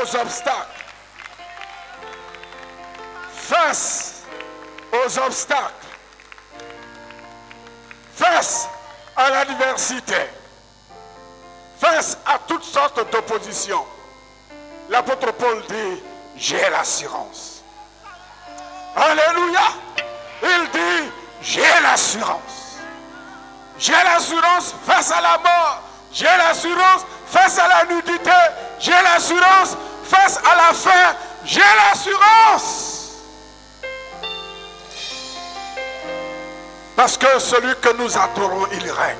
aux obstacles. Face aux obstacles. Face à l'adversité. Face à toutes sortes d'oppositions. L'apôtre Paul dit, j'ai l'assurance. Alléluia. Il dit, j'ai l'assurance. J'ai l'assurance face à la mort. J'ai l'assurance face à la nudité. J'ai l'assurance face à la faim. J'ai l'assurance. Parce que celui que nous adorons, il règne.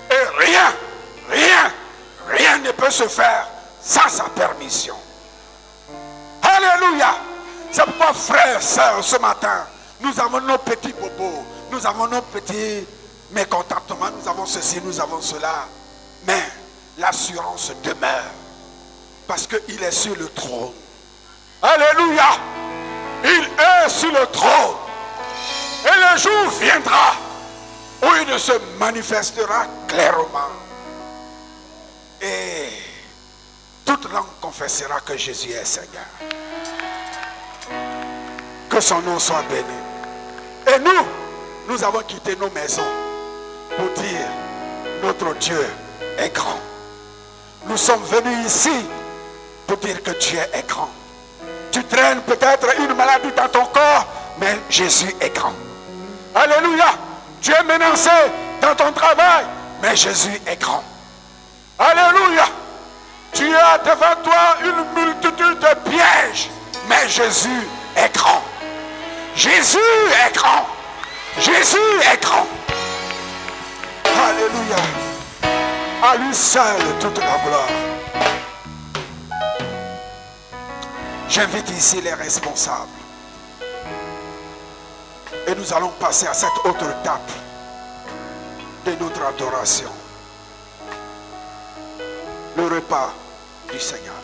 Et rien ne peut se faire sans sa permission. Alléluia. C'est pourquoi, frères, sœurs, ce matin, nous avons nos petits bobos, nous avons nos petits mécontentements, nous avons ceci, nous avons cela. Mais l'assurance demeure. Parce qu'il est sur le trône. Alléluia. Il est sur le trône. Et le jour viendra où il se manifestera clairement. Et toute langue confessera que Jésus est Seigneur. Que son nom soit béni. Et nous avons quitté nos maisons pour dire, notre Dieu est grand. Nous sommes venus ici pour dire que Dieu est grand. Tu traînes peut-être une maladie dans ton corps, mais Jésus est grand. Alléluia. Tu es menacé dans ton travail, mais Jésus est grand. Alléluia. Tu as devant toi une multitude de pièges, mais Jésus est grand. Jésus est grand. Jésus est grand. Alléluia. À lui seul toute la gloire. J'invite ici les responsables. Et nous allons passer à cette autre étape de notre adoration. Le repas du Seigneur.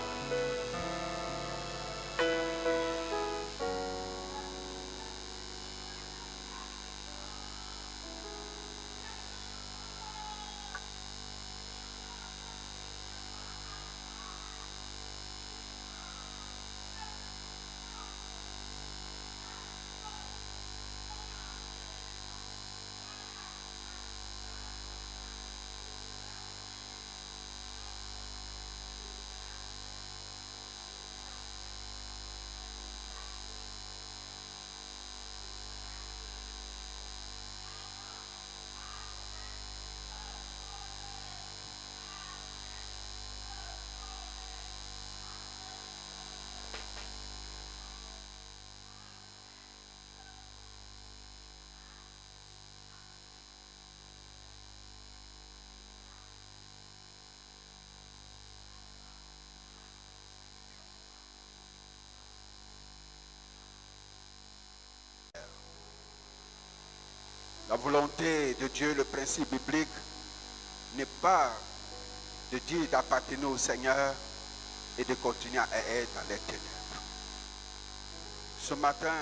La volonté de Dieu, le principe biblique, n'est pas de dire d'appartenir au Seigneur et de continuer à être dans les ténèbres. Ce matin,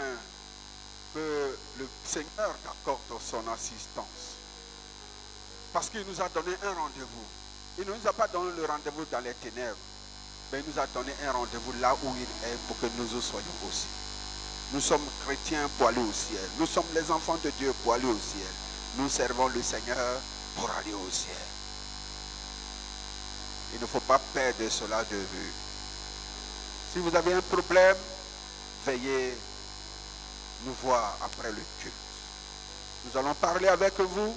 que le Seigneur t'accorde son assistance. Parce qu'il nous a donné un rendez-vous. Il ne nous a pas donné le rendez-vous dans les ténèbres, mais il nous a donné un rendez-vous là où il est pour que nous soyons aussi. Nous sommes chrétiens pour aller au ciel. Nous sommes les enfants de Dieu pour aller au ciel. Nous servons le Seigneur pour aller au ciel. Il ne faut pas perdre cela de vue. Si vous avez un problème, veuillez nous voir après le culte. Nous allons parler avec vous.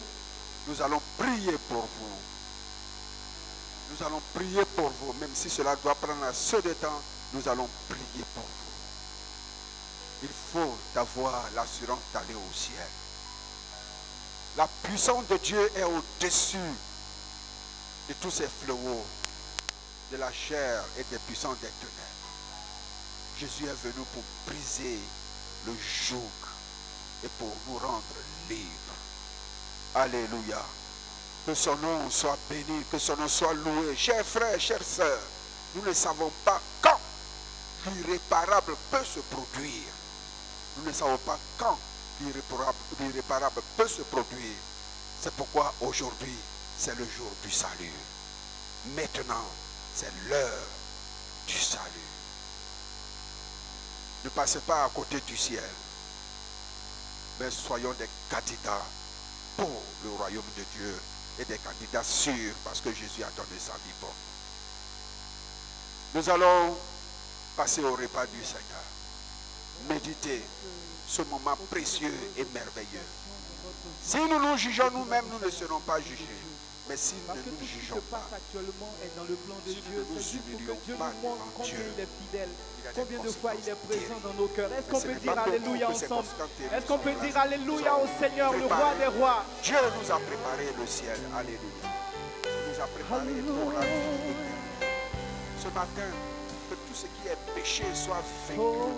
Nous allons prier pour vous. Nous allons prier pour vous. Même si cela doit prendre un peu de temps, nous allons prier pour vous. Il faut avoir l'assurance d'aller au ciel. La puissance de Dieu est au-dessus de tous ces fléaux, de la chair et des puissances des ténèbres. Jésus est venu pour briser le joug et pour nous rendre libres. Alléluia. Que son nom soit béni, que son nom soit loué. Chers frères, chères sœurs, nous ne savons pas quand l'irréparable peut se produire. Nous ne savons pas quand l'irréparable peut se produire. C'est pourquoi aujourd'hui, c'est le jour du salut. Maintenant, c'est l'heure du salut. Ne passez pas à côté du ciel, mais soyons des candidats pour le royaume de Dieu et des candidats sûrs parce que Jésus a donné sa vie pour nous. Nous allons passer au repas du Seigneur. Méditez ce moment précieux et merveilleux. Si nous nous jugeons nous-mêmes, nous ne serons pas jugés. Mais si nous Parce ne que nous tout ce qui se jugeons pas, passe actuellement est dans le plan de si Dieu. nous ne C'est nous juste pour que humilions Dieu pas nous montre devant combien Dieu, il est fidèle. il y a des Combien de fois il est conséquences présent terribles. dans nos cœurs. Est-ce qu'on Ce peut n'est dire pas pour Alléluia nous que ces ensemble? conséquences terribles Est-ce qu'on sont peut là. dire Alléluia au Seigneur, le Préparés. roi des rois? Dieu nous a préparé le ciel. Alléluia. Il nous a préparé pour la vie éternelle. Ce matin, que tout ce qui est péché soit vaincu. Au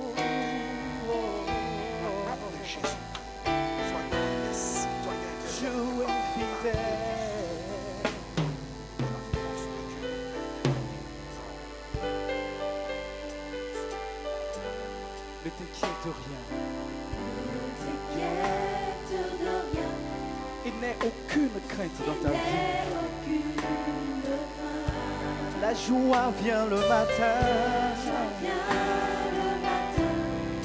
nom de Jésus, soyons des citoyens de Dieu est fidèle. la force de Dieu. Ne t'inquiète de rien. Il n'est aucune crainte dans ta vie. La joie vient le matin.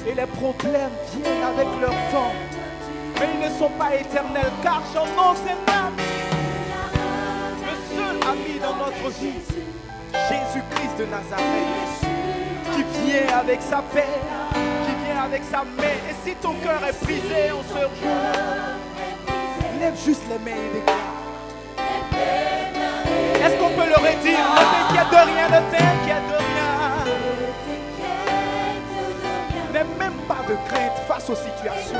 Et les problèmes viennent avec leur temps. Mais ils ne sont pas éternels car j'en ai un ami. Le seul ami dans notre vie. Jésus-Christ de Nazareth. Qui vient avec sa paix. Qui vient avec sa main. Et si ton cœur est brisé en ce jour, lève juste les mains et déclare. Est-ce qu'on peut le redire? Ne t'inquiète de rien, ne t'inquiète de rien. N'aie même pas de crainte face aux situations.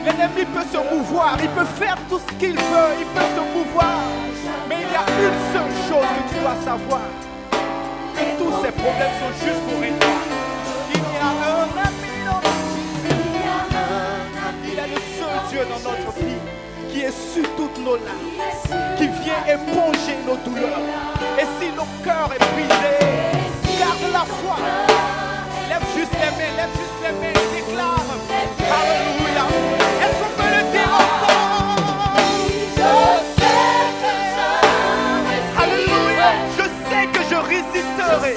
L'ennemi peut se mouvoir, il peut faire tout ce qu'il veut, il peut se mouvoir. Mais il y a une seule chose que tu dois savoir. Que tous ces problèmes sont juste pour une fois. Il y a un ami dans notre vie. Il est le seul Dieu dans notre vie qui est sur toutes nos larmes, qui vient éponger nos douleurs. Et si nos cœurs est brisé, garde la foi. Lève juste les mains et déclare Alléluia. Est-ce qu'on peut le dire ensemble? Alléluia. Je sais que je résisterai.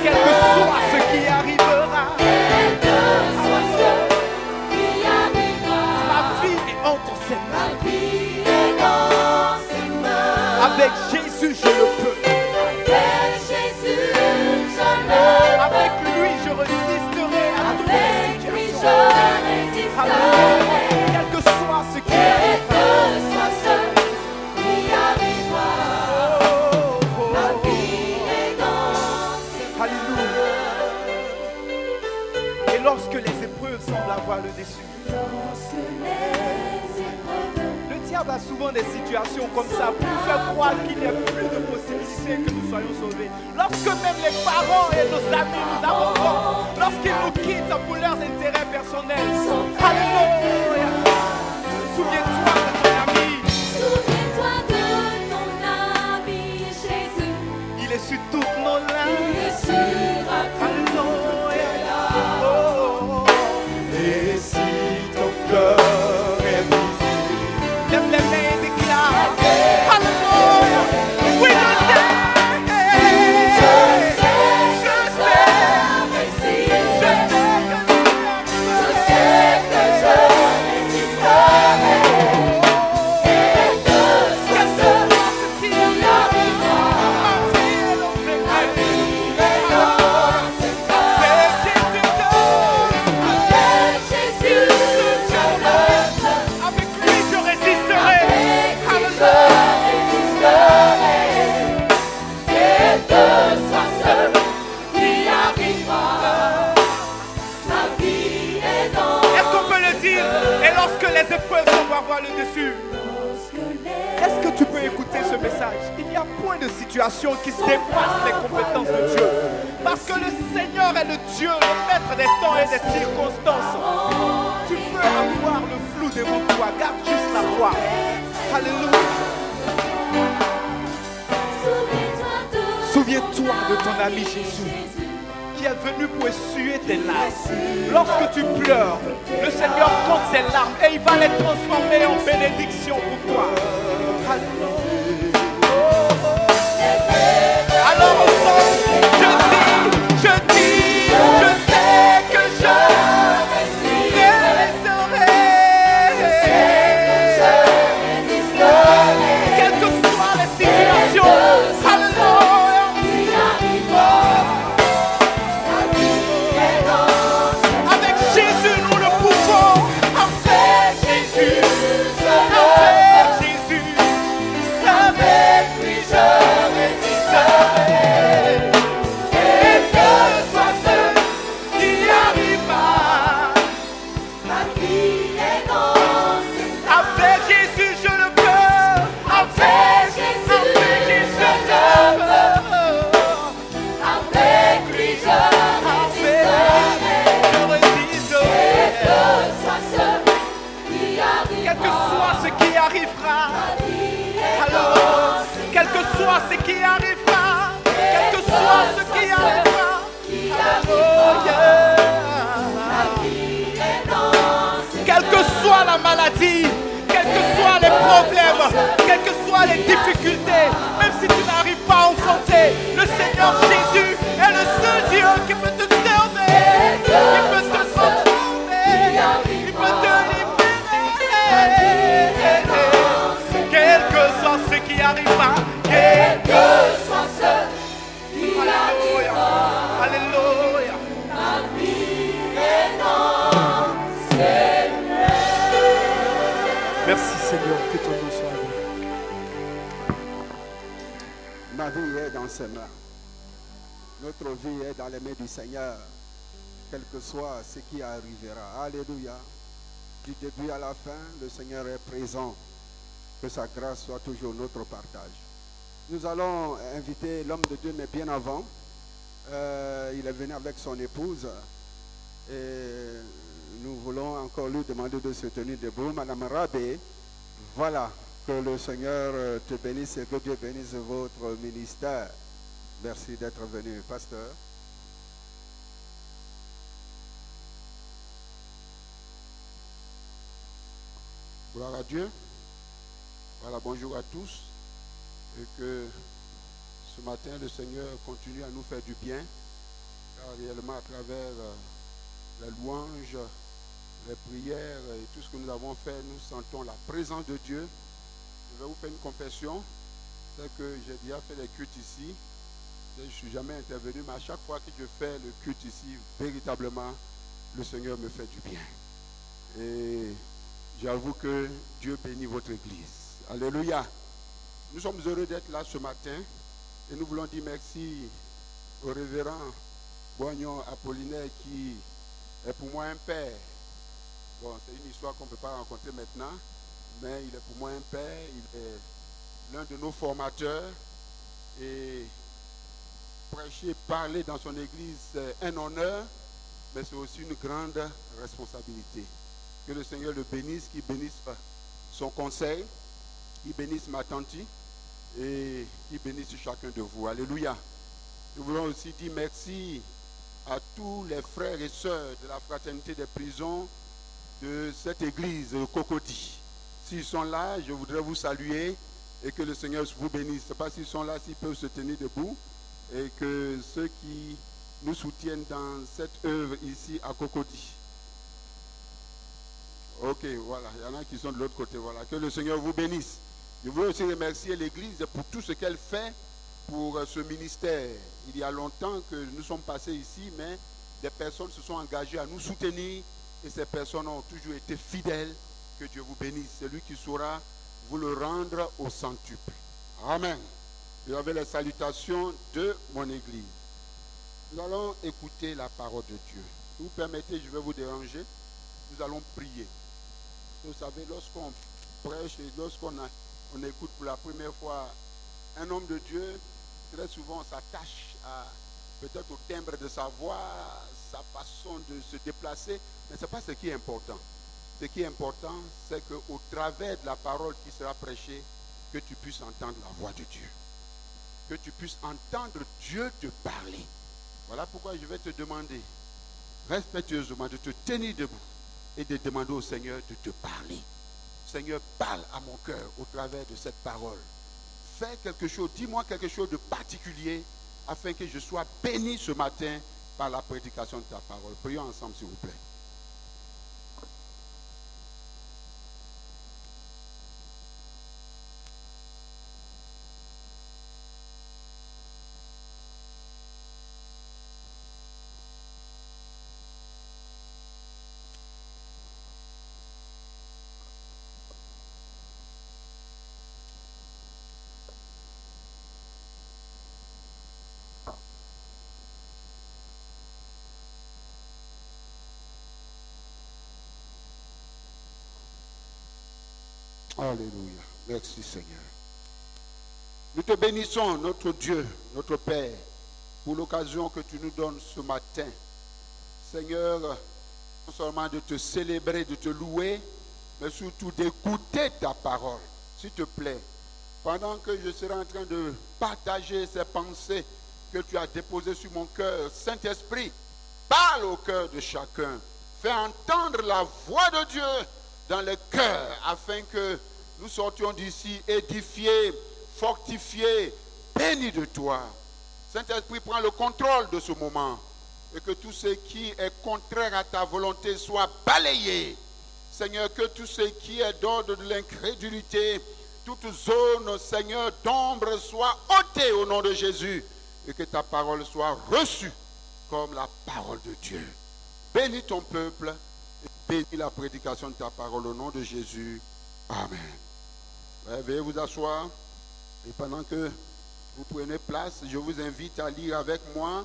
Quel que soit ce qui arrivera. Ma vie est entre ses mains. Avec Jésus, je le peux. Avec lui, je résisterai à toutes les situations. Alléluia. Quel que soit ce qui arrivera. Alléluia. Et lorsque les épreuves semblent avoir le dessus, le diable a souvent des situations comme ça pour nous faire croire qu'il n'y a plus de possibilité que nous soyons sauvés. Lorsque même les parents et nos amis nous abandonnent, lorsqu'ils nous quittent pour leurs intérêts personnels. Alléluia. Souviens-toi de ton ami. Il est sur toutes nos larmes. Alléluia. Oh. Et si ton cœur est brisé, lève les mains et déclare Alléluia. Oui, je sais. Les épreuves vont avoir le dessus. Est-ce que tu peux écouter ce message? Il n'y a point de situation qui dépasse les compétences de Dieu. Parce que le Seigneur est le Dieu, le maître des temps et des circonstances. Tu peux avoir le flou devant toi, garde juste la foi. Alléluia. Souviens-toi de ton ami Jésus, qui est venu pour essuyer tes larmes. Lorsque tu pleures, le Seigneur compte ses larmes et il va les transformer en bénédiction pour toi. Alors quelles que soient les difficultés, même si tu n'arrives pas à enfanter, le Seigneur Jésus est le seul Dieu qui peut te sauver, qui peut te transformer, qui peut te libérer. Quel que soit ce qui arrivera, quel que soit ce qui arrivera, alléluia. Merci Seigneur, que ton nom soit loué. Ma vie est dans ses mains. Notre vie est dans les mains du Seigneur, quel que soit ce qui arrivera. Alléluia. Du début à la fin, le Seigneur est présent. Que sa grâce soit toujours notre partage. Nous allons inviter l'homme de Dieu, mais bien avant. Il est venu avec son épouse. Et nous voulons encore lui demander de se tenir debout. Madame Rabé, voilà, que le Seigneur te bénisse et que Dieu bénisse votre ministère. Merci d'être venu, pasteur. Gloire à Dieu. Voilà, bonjour à tous. Et que ce matin, le Seigneur continue à nous faire du bien. Car réellement, à travers la louange, les prières et tout ce que nous avons fait, nous sentons la présence de Dieu. Je vais vous faire une confession. C'est que j'ai déjà fait les cultes ici. Je ne suis jamais intervenu, mais à chaque fois que je fais le culte ici, véritablement, le Seigneur me fait du bien. Et j'avoue que Dieu bénit votre église. Alléluia. Nous sommes heureux d'être là ce matin et nous voulons dire merci au révérend Boignon Apollinaire qui est pour moi un père. Bon, c'est une histoire qu'on ne peut pas rencontrer maintenant, mais il est pour moi un père, il est l'un de nos formateurs et prêcher, parler dans son église, c'est un honneur, mais c'est aussi une grande responsabilité. Que le Seigneur le bénisse, qu'il bénisse son conseil, qu'il bénisse ma tante et qu'il bénisse chacun de vous. Alléluia. Nous voulons aussi dire merci à tous les frères et sœurs de la fraternité des prisons de cette église de Cocody. S'ils sont là, je voudrais vous saluer et que le Seigneur vous bénisse. Je ne sais pas s'ils sont là, s'ils peuvent se tenir debout et que ceux qui nous soutiennent dans cette œuvre ici à Cocody. Ok, voilà, il y en a qui sont de l'autre côté, voilà. Que le Seigneur vous bénisse. Je veux aussi remercier l'Église pour tout ce qu'elle fait pour ce ministère. Il y a longtemps que nous sommes passés ici, mais des personnes se sont engagées à nous soutenir et ces personnes ont toujours été fidèles. Que Dieu vous bénisse. C'est lui qui saura vous le rendre au centuple. Amen. Vous avez les salutations de mon Église. Nous allons écouter la parole de Dieu. Si vous permettez, je vais vous déranger. Nous allons prier. Vous savez, lorsqu'on prêche et lorsqu'on écoute pour la première fois un homme de Dieu, très souvent on s'attache peut-être au timbre de sa voix, sa façon de se déplacer, mais ce n'est pas ce qui est important. Ce qui est important, c'est qu'au travers de la parole qui sera prêchée, que tu puisses entendre la voix de Dieu. Que tu puisses entendre Dieu te parler. Voilà pourquoi je vais te demander respectueusement de te tenir debout et de demander au Seigneur de te parler. Seigneur, parle à mon cœur au travers de cette parole. Fais quelque chose, dis-moi quelque chose de particulier afin que je sois béni ce matin par la prédication de ta parole. Prions ensemble, s'il vous plaît. Alléluia. Merci Seigneur. Nous te bénissons, notre Dieu, notre Père, pour l'occasion que tu nous donnes ce matin. Seigneur, non seulement de te célébrer, de te louer, mais surtout d'écouter ta parole. S'il te plaît, pendant que je serai en train de partager ces pensées que tu as déposées sur mon cœur, Saint-Esprit, parle au cœur de chacun. Fais entendre la voix de Dieu dans le cœur afin que nous sortions d'ici édifiés, fortifiés, bénis de toi. Saint-Esprit, prends le contrôle de ce moment et que tout ce qui est contraire à ta volonté soit balayé. Seigneur, que tout ce qui est d'ordre de l'incrédulité, toute zone, Seigneur, d'ombre soit ôtée au nom de Jésus et que ta parole soit reçue comme la parole de Dieu. Bénis ton peuple et bénis la prédication de ta parole au nom de Jésus. Amen. Veuillez vous asseoir et pendant que vous prenez place, je vous invite à lire avec moi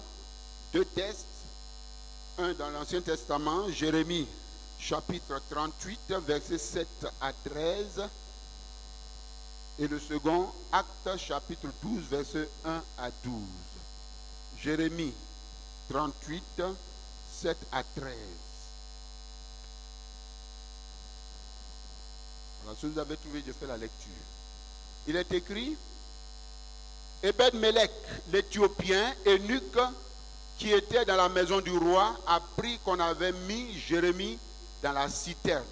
deux textes. Un dans l'Ancien Testament, Jérémie chapitre 38, versets 7 à 13. Et le second, Actes chapitre 12, versets 1 à 12. Jérémie 38, 7 à 13. Voilà, si vous avez trouvé, je fais la lecture. Il est écrit, Ebed-Melech, l'Éthiopien, eunuque, qui était dans la maison du roi, apprit qu'on avait mis Jérémie dans la citerne.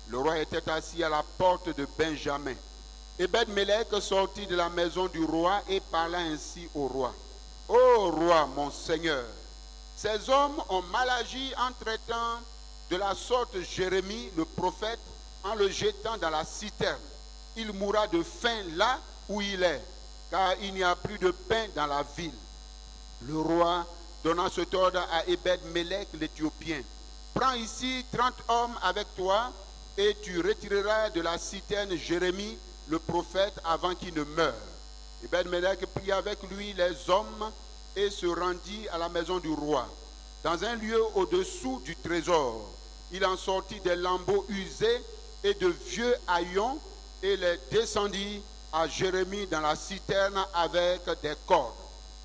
Le roi était assis à la porte de Benjamin. Ebed-Melech sortit de la maison du roi et parla ainsi au roi. Ô roi, mon seigneur, ces hommes ont mal agi en traitant de la sorte Jérémie, le prophète, en le jetant dans la citerne. Il mourra de faim là où il est, car il n'y a plus de pain dans la ville. Le roi donna cet ordre à Ebed-Melech l'Éthiopien. Prends ici 30 hommes avec toi et tu retireras de la citerne Jérémie, le prophète, avant qu'il ne meure. Ebed-Melech prit avec lui les hommes et se rendit à la maison du roi. Dans un lieu au-dessous du trésor, il en sortit des lambeaux usés et de vieux haillons et les descendit à Jérémie dans la citerne avec des cordes.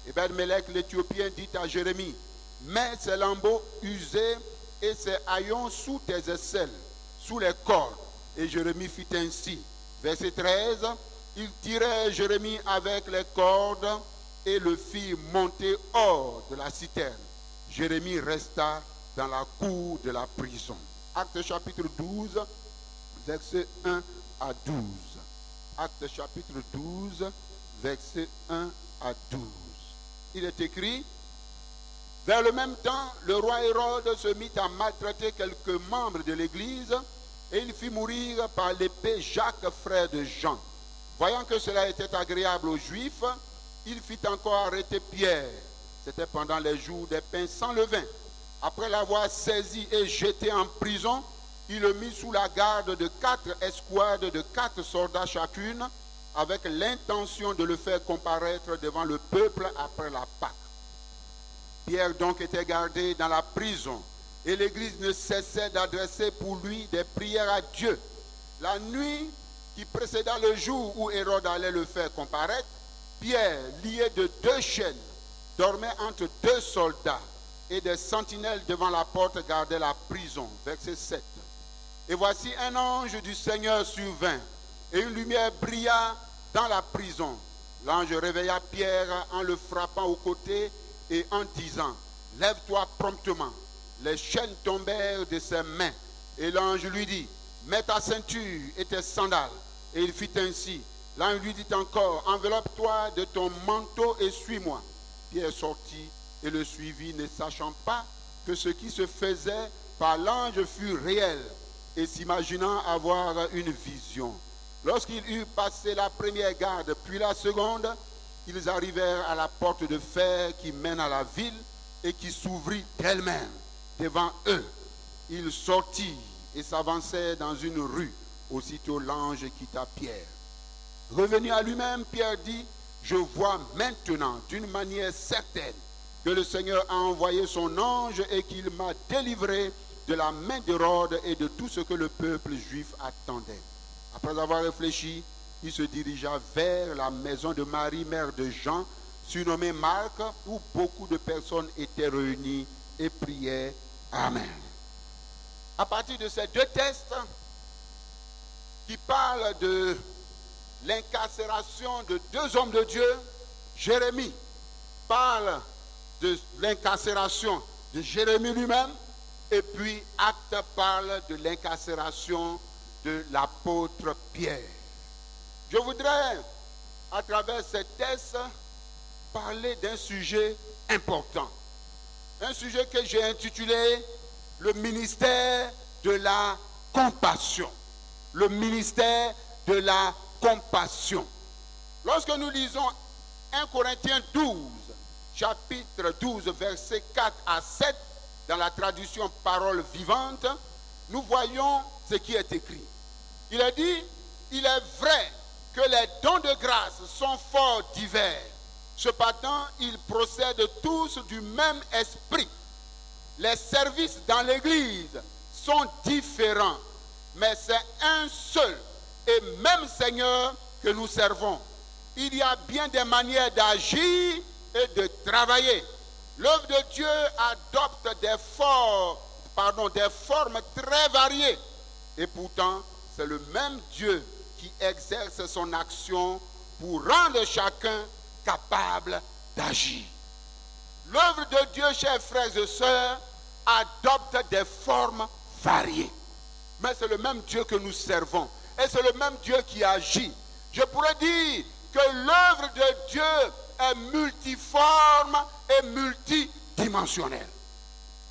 Ebed-Melech l'Éthiopien dit à Jérémie, mets ces lambeaux usés et ces haillons sous tes aisselles, sous les cordes. Et Jérémie fit ainsi. Verset 13, il tirait Jérémie avec les cordes et le fit monter hors de la citerne. Jérémie resta dans la cour de la prison. Actes chapitre 12, verset 1 à 12. Actes chapitre 12, verset 1 à 12. Il est écrit, vers le même temps, le roi Hérode se mit à maltraiter quelques membres de l'église et il fit mourir par l'épée Jacques, frère de Jean. Voyant que cela était agréable aux Juifs, il fit encore arrêter Pierre. C'était pendant les jours des pains sans levain. Après l'avoir saisi et jeté en prison, il le mit sous la garde de 4 escouades de 4 soldats chacune, avec l'intention de le faire comparaître devant le peuple après la Pâque. Pierre donc était gardé dans la prison, et l'église ne cessait d'adresser pour lui des prières à Dieu. La nuit qui précéda le jour où Hérode allait le faire comparaître, Pierre, lié de 2 chaînes, dormait entre 2 soldats, et des sentinelles devant la porte gardaient la prison. Verset 7. Et voici un ange du Seigneur survint, et une lumière brilla dans la prison. L'ange réveilla Pierre en le frappant au côté et en disant, lève-toi promptement. Les chaînes tombèrent de ses mains, et l'ange lui dit, mets ta ceinture et tes sandales. Et il fit ainsi. L'ange lui dit encore, enveloppe-toi de ton manteau et suis-moi. Pierre sortit et le suivit, ne sachant pas que ce qui se faisait par l'ange fut réel, et s'imaginant avoir une vision. Lorsqu'il eut passé la première garde, puis la seconde, ils arrivèrent à la porte de fer qui mène à la ville et qui s'ouvrit d'elle-même devant eux. Ils sortirent et s'avançèrent dans une rue. Aussitôt l'ange quitta Pierre. Revenu à lui-même, Pierre dit, je vois maintenant d'une manière certaine que le Seigneur a envoyé son ange et qu'il m'a délivré de la main d'Hérode et de tout ce que le peuple juif attendait. Après avoir réfléchi, il se dirigea vers la maison de Marie, mère de Jean, surnommée Marc, où beaucoup de personnes étaient réunies et priaient. Amen. À partir de ces 2 textes qui parlent de l'incarcération de 2 hommes de Dieu, Jérémie parle de l'incarcération de Jérémie lui-même, et puis Actes parle de l'incarcération de l'apôtre Pierre. Je voudrais, à travers cette thèse, parler d'un sujet important. Un sujet que j'ai intitulé le ministère de la compassion. Le ministère de la compassion. Lorsque nous lisons 1 Corinthiens 12, chapitre 12, versets 4 à 7, dans la traduction Parole vivante, nous voyons ce qui est écrit. Il est dit, il est vrai que les dons de grâce sont fort divers. Cependant, ils procèdent tous du même esprit. Les services dans l'Église sont différents, mais c'est un seul et même Seigneur que nous servons. Il y a bien des manières d'agir et de travailler. L'œuvre de Dieu adopte des formes très variées. Et pourtant, c'est le même Dieu qui exerce son action pour rendre chacun capable d'agir. L'œuvre de Dieu, chers frères et sœurs, adopte des formes variées. Mais c'est le même Dieu que nous servons. Et c'est le même Dieu qui agit. Je pourrais dire que l'œuvre de Dieu est multiforme et multidimensionnelle.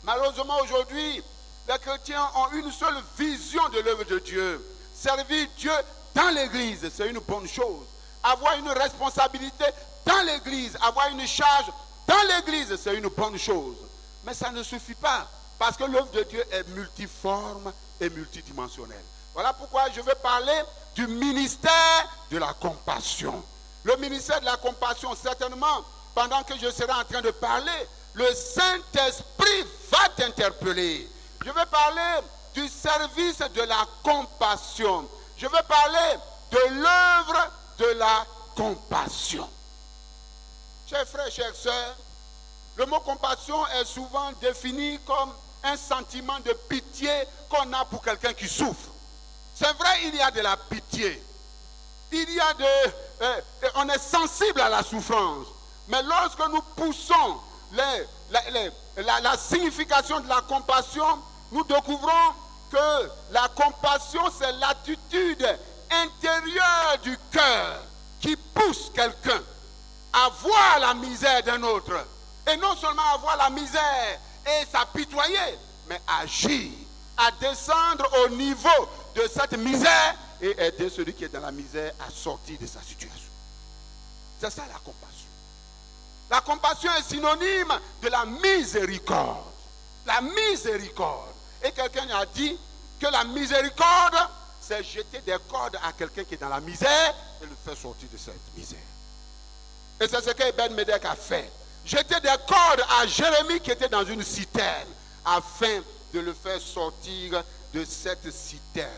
Malheureusement, aujourd'hui, les chrétiens ont une seule vision de l'œuvre de Dieu. Servir Dieu dans l'Église, c'est une bonne chose. Avoir une responsabilité dans l'Église, avoir une charge dans l'Église, c'est une bonne chose. Mais ça ne suffit pas, parce que l'œuvre de Dieu est multiforme et multidimensionnelle. Voilà pourquoi je vais parler du ministère de la compassion. Le ministère de la compassion, certainement, pendant que je serai en train de parler, le Saint-Esprit va t'interpeller. Je vais parler du service de la compassion. Je vais parler de l'œuvre de la compassion. Chers frères, chères sœurs, le mot compassion est souvent défini comme un sentiment de pitié qu'on a pour quelqu'un qui souffre. C'est vrai, il y a de la pitié. Il y a on est sensible à la souffrance. Mais lorsque nous poussons la signification de la compassion, nous découvrons que la compassion, c'est l'attitude intérieure du cœur qui pousse quelqu'un à voir la misère d'un autre. Et non seulement à voir la misère et s'apitoyer, mais agir, à descendre au niveau de cette misère et aider celui qui est dans la misère à sortir de sa situation. C'est ça la compassion. La compassion est synonyme de la miséricorde. La miséricorde. Et quelqu'un a dit que la miséricorde, c'est jeter des cordes à quelqu'un qui est dans la misère et le faire sortir de cette misère. Et c'est ce que Ben-Médek a fait. Jeter des cordes à Jérémie qui était dans une citerne afin de le faire sortir de cette citerne.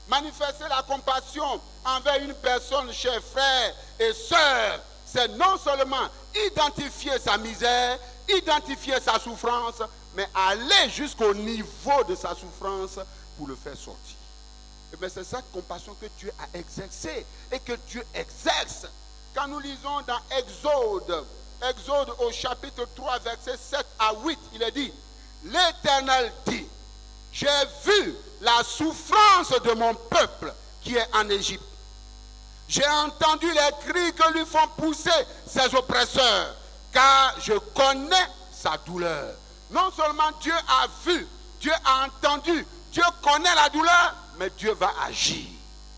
Manifester la compassion envers une personne, chers frères et sœurs, c'est non seulement identifier sa misère, identifier sa souffrance, mais aller jusqu'au niveau de sa souffrance pour le faire sortir. Mais c'est cette compassion que Dieu a exercée et que Dieu exerce. Quand nous lisons dans Exode au chapitre 3, versets 7 à 8, il est dit, l'Éternel dit, j'ai vu la souffrance de mon peuple qui est en Égypte. J'ai entendu les cris que lui font pousser ses oppresseurs, car je connais sa douleur. Non seulement Dieu a vu, Dieu a entendu, Dieu connaît la douleur, mais Dieu va agir.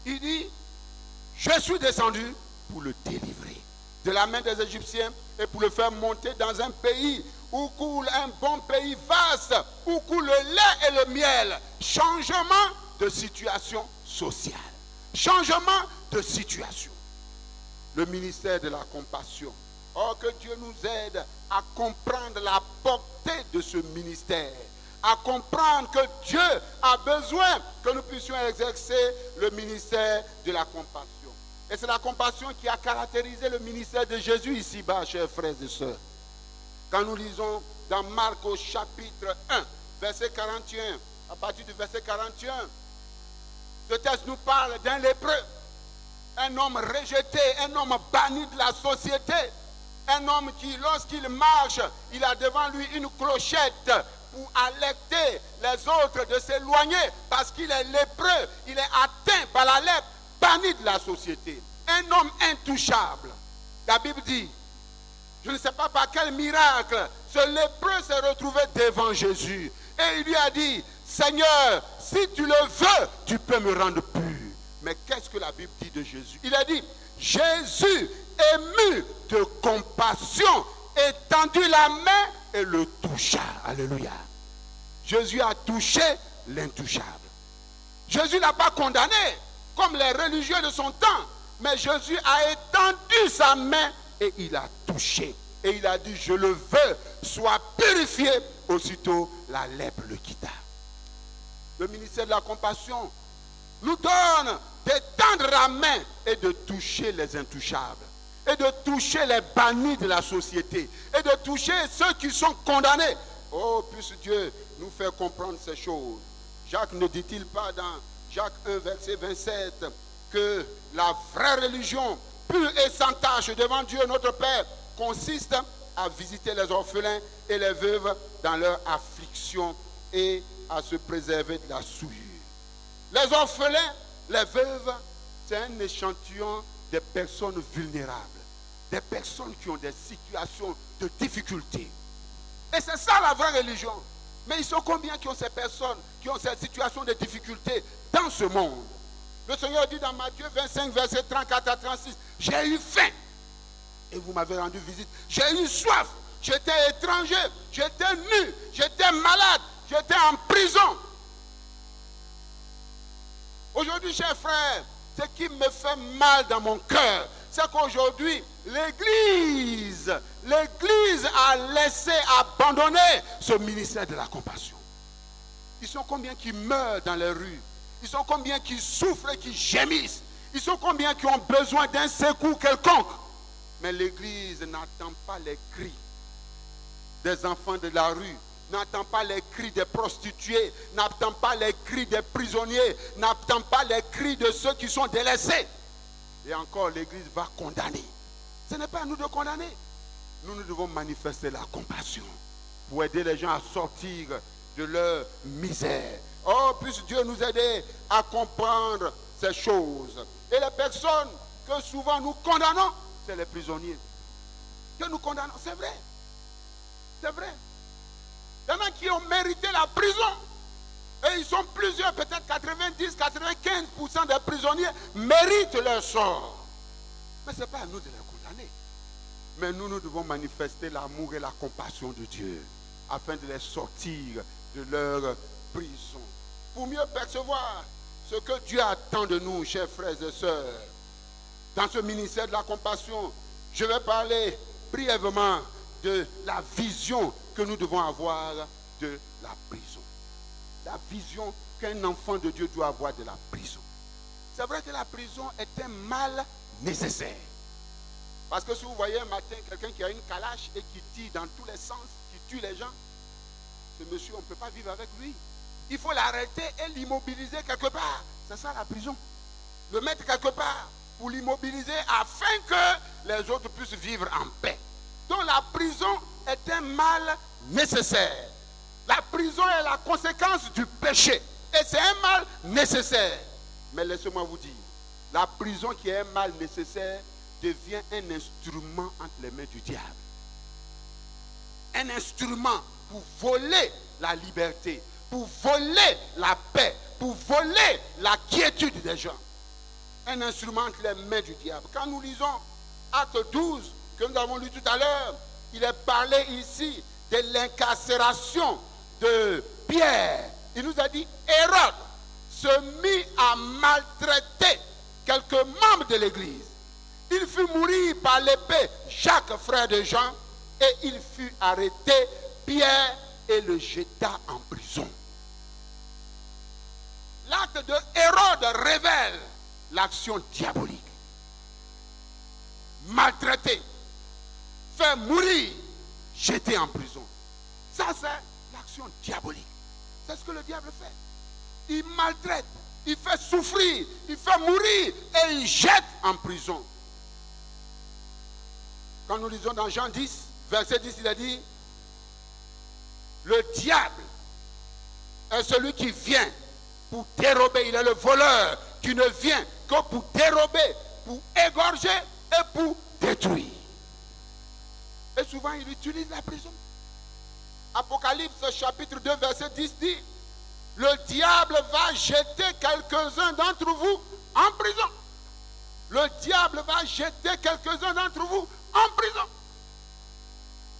Il dit, je suis descendu pour le délivrer de la main des Égyptiens et pour le faire monter dans un pays où coule un bon pays vaste, où coule le lait et le miel. Changement de situation sociale. Changement de situation. Le ministère de la compassion. Oh, que Dieu nous aide à comprendre la portée de ce ministère. À comprendre que Dieu a besoin que nous puissions exercer le ministère de la compassion. Et c'est la compassion qui a caractérisé le ministère de Jésus ici-bas, chers frères et sœurs. Quand nous lisons dans Marc au chapitre 1, verset 41, à partir du verset 41, ce texte nous parle d'un lépreux, un homme rejeté, un homme banni de la société, un homme qui, lorsqu'il marche, il a devant lui une clochette pour alerter les autres de s'éloigner parce qu'il est lépreux, il est atteint par la lèpre, banni de la société. un homme intouchable. La Bible dit, je ne sais pas par quel miracle, ce lépreux s'est retrouvé devant Jésus. Et il lui a dit, Seigneur, si tu le veux, tu peux me rendre pur. Mais qu'est-ce que la Bible dit de Jésus? Il a dit, Jésus, ému de compassion, étendit la main et le toucha. Alléluia. Jésus a touché l'intouchable. Jésus n'a pas condamné, comme les religieux de son temps, mais Jésus a étendu sa main et il a touché. Et il a dit, je le veux, sois purifié. Aussitôt, la lèpre le quitta. Le ministère de la compassion nous donne d'étendre la main et de toucher les intouchables. Et de toucher les bannis de la société. Et de toucher ceux qui sont condamnés. Oh, puisse Dieu nous faire comprendre ces choses. Jacques ne dit-il pas dans Jacques 1, verset 27, que la vraie religion, pure et sans tache devant Dieu notre Père, consiste à visiter les orphelins et les veuves dans leur affliction et à se préserver de la souillure. Les orphelins, les veuves, c'est un échantillon des personnes vulnérables, des personnes qui ont des situations de difficulté. Et c'est ça la vraie religion. Mais ils sont combien qui ont ces personnes, qui ont ces situations de difficulté dans ce monde? Le Seigneur dit dans Matthieu 25, verset 34 à 36, j'ai eu faim et vous m'avez rendu visite. J'ai eu soif, j'étais étranger, j'étais nu, j'étais malade, j'étais en prison. Aujourd'hui, chers frères, ce qui me fait mal dans mon cœur, c'est qu'aujourd'hui, l'Église a laissé abandonner ce ministère de la compassion. Ils sont combien qui meurent dans les rues? Ils sont combien qui souffrent et qui gémissent? Ils sont combien qui ont besoin d'un secours quelconque? Mais l'Église n'entend pas les cris des enfants de la rue, n'entend pas les cris des prostituées, n'entend pas les cris des prisonniers, n'entend pas les cris de ceux qui sont délaissés. Et encore, l'Église va condamner. Ce n'est pas à nous de condamner. Nous devons manifester la compassion pour aider les gens à sortir de leur misère. Oh, puisse Dieu nous aider à comprendre ces choses. Et les personnes que souvent nous condamnons, c'est les prisonniers. Que nous condamnons, c'est vrai. C'est vrai. Il y en a qui ont mérité la prison. Et ils sont plusieurs, peut-être 90-95% des prisonniers méritent leur sort. Mais ce n'est pas à nous de les condamner. Mais nous devons manifester l'amour et la compassion de Dieu afin de les sortir de leur prison. Pour mieux percevoir ce que Dieu attend de nous, chers frères et sœurs, dans ce ministère de la compassion, je vais parler brièvement de la vision que nous devons avoir de la prison. La vision qu'un enfant de Dieu doit avoir de la prison. C'est vrai que la prison est un mal nécessaire. Parce que si vous voyez un matin quelqu'un qui a une calache et qui tire dans tous les sens, qui tue les gens, ce monsieur, on ne peut pas vivre avec lui. Il faut l'arrêter et l'immobiliser quelque part. C'est ça la prison. Le mettre quelque part pour l'immobiliser afin que les autres puissent vivre en paix. Donc la prison est un mal nécessaire. La prison est la conséquence du péché. Et c'est un mal nécessaire. Mais laissez-moi vous dire, la prison qui est un mal nécessaire devient un instrument entre les mains du diable. Un instrument pour voler la liberté, pour voler la paix, pour voler la quiétude des gens. Un instrument entre les mains du diable. Quand nous lisons Acte 12, que nous avons lu tout à l'heure, il est parlé ici de l'incarcération de Pierre. Il nous a dit, Hérode se mit à maltraiter quelques membres de l'église. Il fut mourir par l'épée Jacques, frère de Jean, et il fut arrêté. Pierre et le jeta en prison. L'acte de Hérode révèle l'action diabolique. Maltraiter, faire mourir, jeter en prison. Ça, c'est l'action diabolique. C'est ce que le diable fait. Il maltraite, il fait souffrir, il fait mourir et il jette en prison. Quand nous lisons dans Jean 10, verset 10, il a dit, le diable est celui qui vient pour dérober. Il est le voleur qui ne vient que pour dérober, pour égorger et pour détruire. Et souvent, il utilise la prison. Apocalypse chapitre 2, verset 10 dit, le diable va jeter quelques-uns d'entre vous en prison. Le diable va jeter quelques-uns d'entre vous en prison.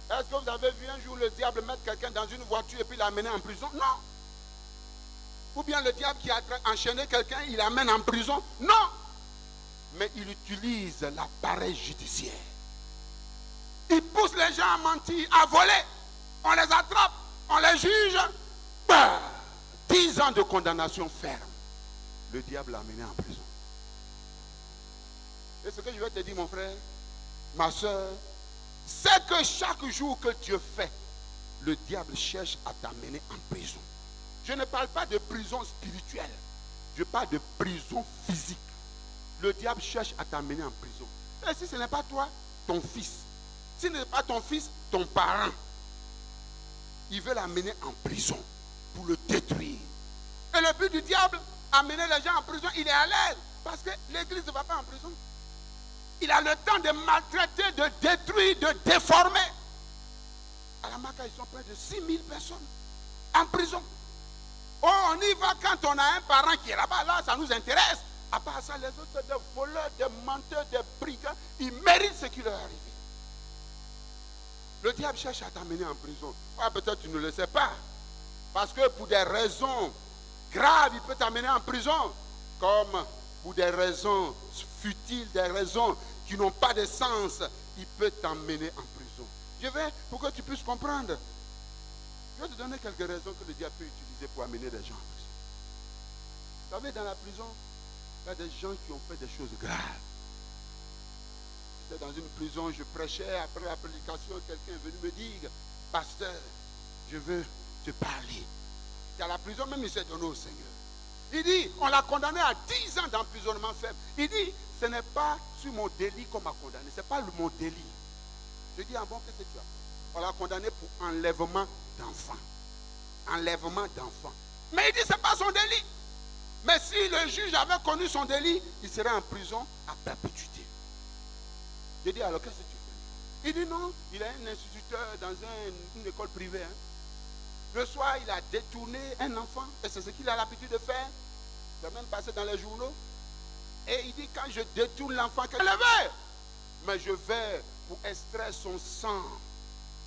Est-ce que vous avez vu un jour le diable mettre quelqu'un dans une voiture et puis l'amener en prison? Non. Ou bien le diable qui a enchaîné quelqu'un, il l'amène en prison? Non. Mais il utilise l'appareil judiciaire. Il pousse les gens à mentir, à voler. On les attrape, on les juge. 10 ans de condamnation ferme. Le diable l'a amené en prison. Et ce que je vais te dire, mon frère, ma soeur, c'est que chaque jour que Dieu fait, le diable cherche à t'amener en prison. Je ne parle pas de prison spirituelle. Je parle de prison physique. Le diable cherche à t'amener en prison. Et si ce n'est pas toi, ton fils. Si ce n'est pas ton fils, ton parent. Il veut l'amener en prison pour le détruire. Et le but du diable, amener les gens en prison, il est à l'aise. Parce que l'église ne va pas en prison. Il a le temps de maltraiter, de détruire, de déformer. À la Maka, ils sont près de 6000 personnes en prison. Oh, on y va quand on a un parent qui est là-bas, là, ça nous intéresse. À part ça, les autres, des voleurs, des menteurs, des brigands, ils méritent ce qui leur arrive. Le diable cherche à t'amener en prison. Ah, peut-être tu ne le sais pas. Parce que pour des raisons graves, il peut t'amener en prison. Comme pour des raisons futiles, des raisons qui n'ont pas de sens, il peut t'emmener en prison. Je vais, pour que tu puisses comprendre, je vais te donner quelques raisons que le diable peut utiliser pour amener des gens en prison. Vous savez, dans la prison, il y a des gens qui ont fait des choses graves. J'étais dans une prison, je prêchais, après la prédication, quelqu'un est venu me dire, pasteur, je veux te parler. Et à la prison, même il s'est donné au Seigneur. Il dit, on l'a condamné à 10 ans d'emprisonnement ferme. Il dit, ce n'est pas sur mon délit qu'on m'a condamné, ce n'est pas mon délit. Je dis, ah bon, qu'est-ce que tu as fait? On l'a condamné pour enlèvement d'enfants. Enlèvement d'enfants. Mais il dit, ce n'est pas son délit. Mais si le juge avait connu son délit, il serait en prison à perpétuité. Je dis, alors qu'est-ce que tu fais? Il dit, non, il est un instituteur dans une école privée. Hein. Le soir, il a détourné un enfant, et c'est ce qu'il a l'habitude de faire. C'est même passé dans les journaux. Et il dit, quand je détourne l'enfant, je le vais. Mais je vais pour extraire son sang,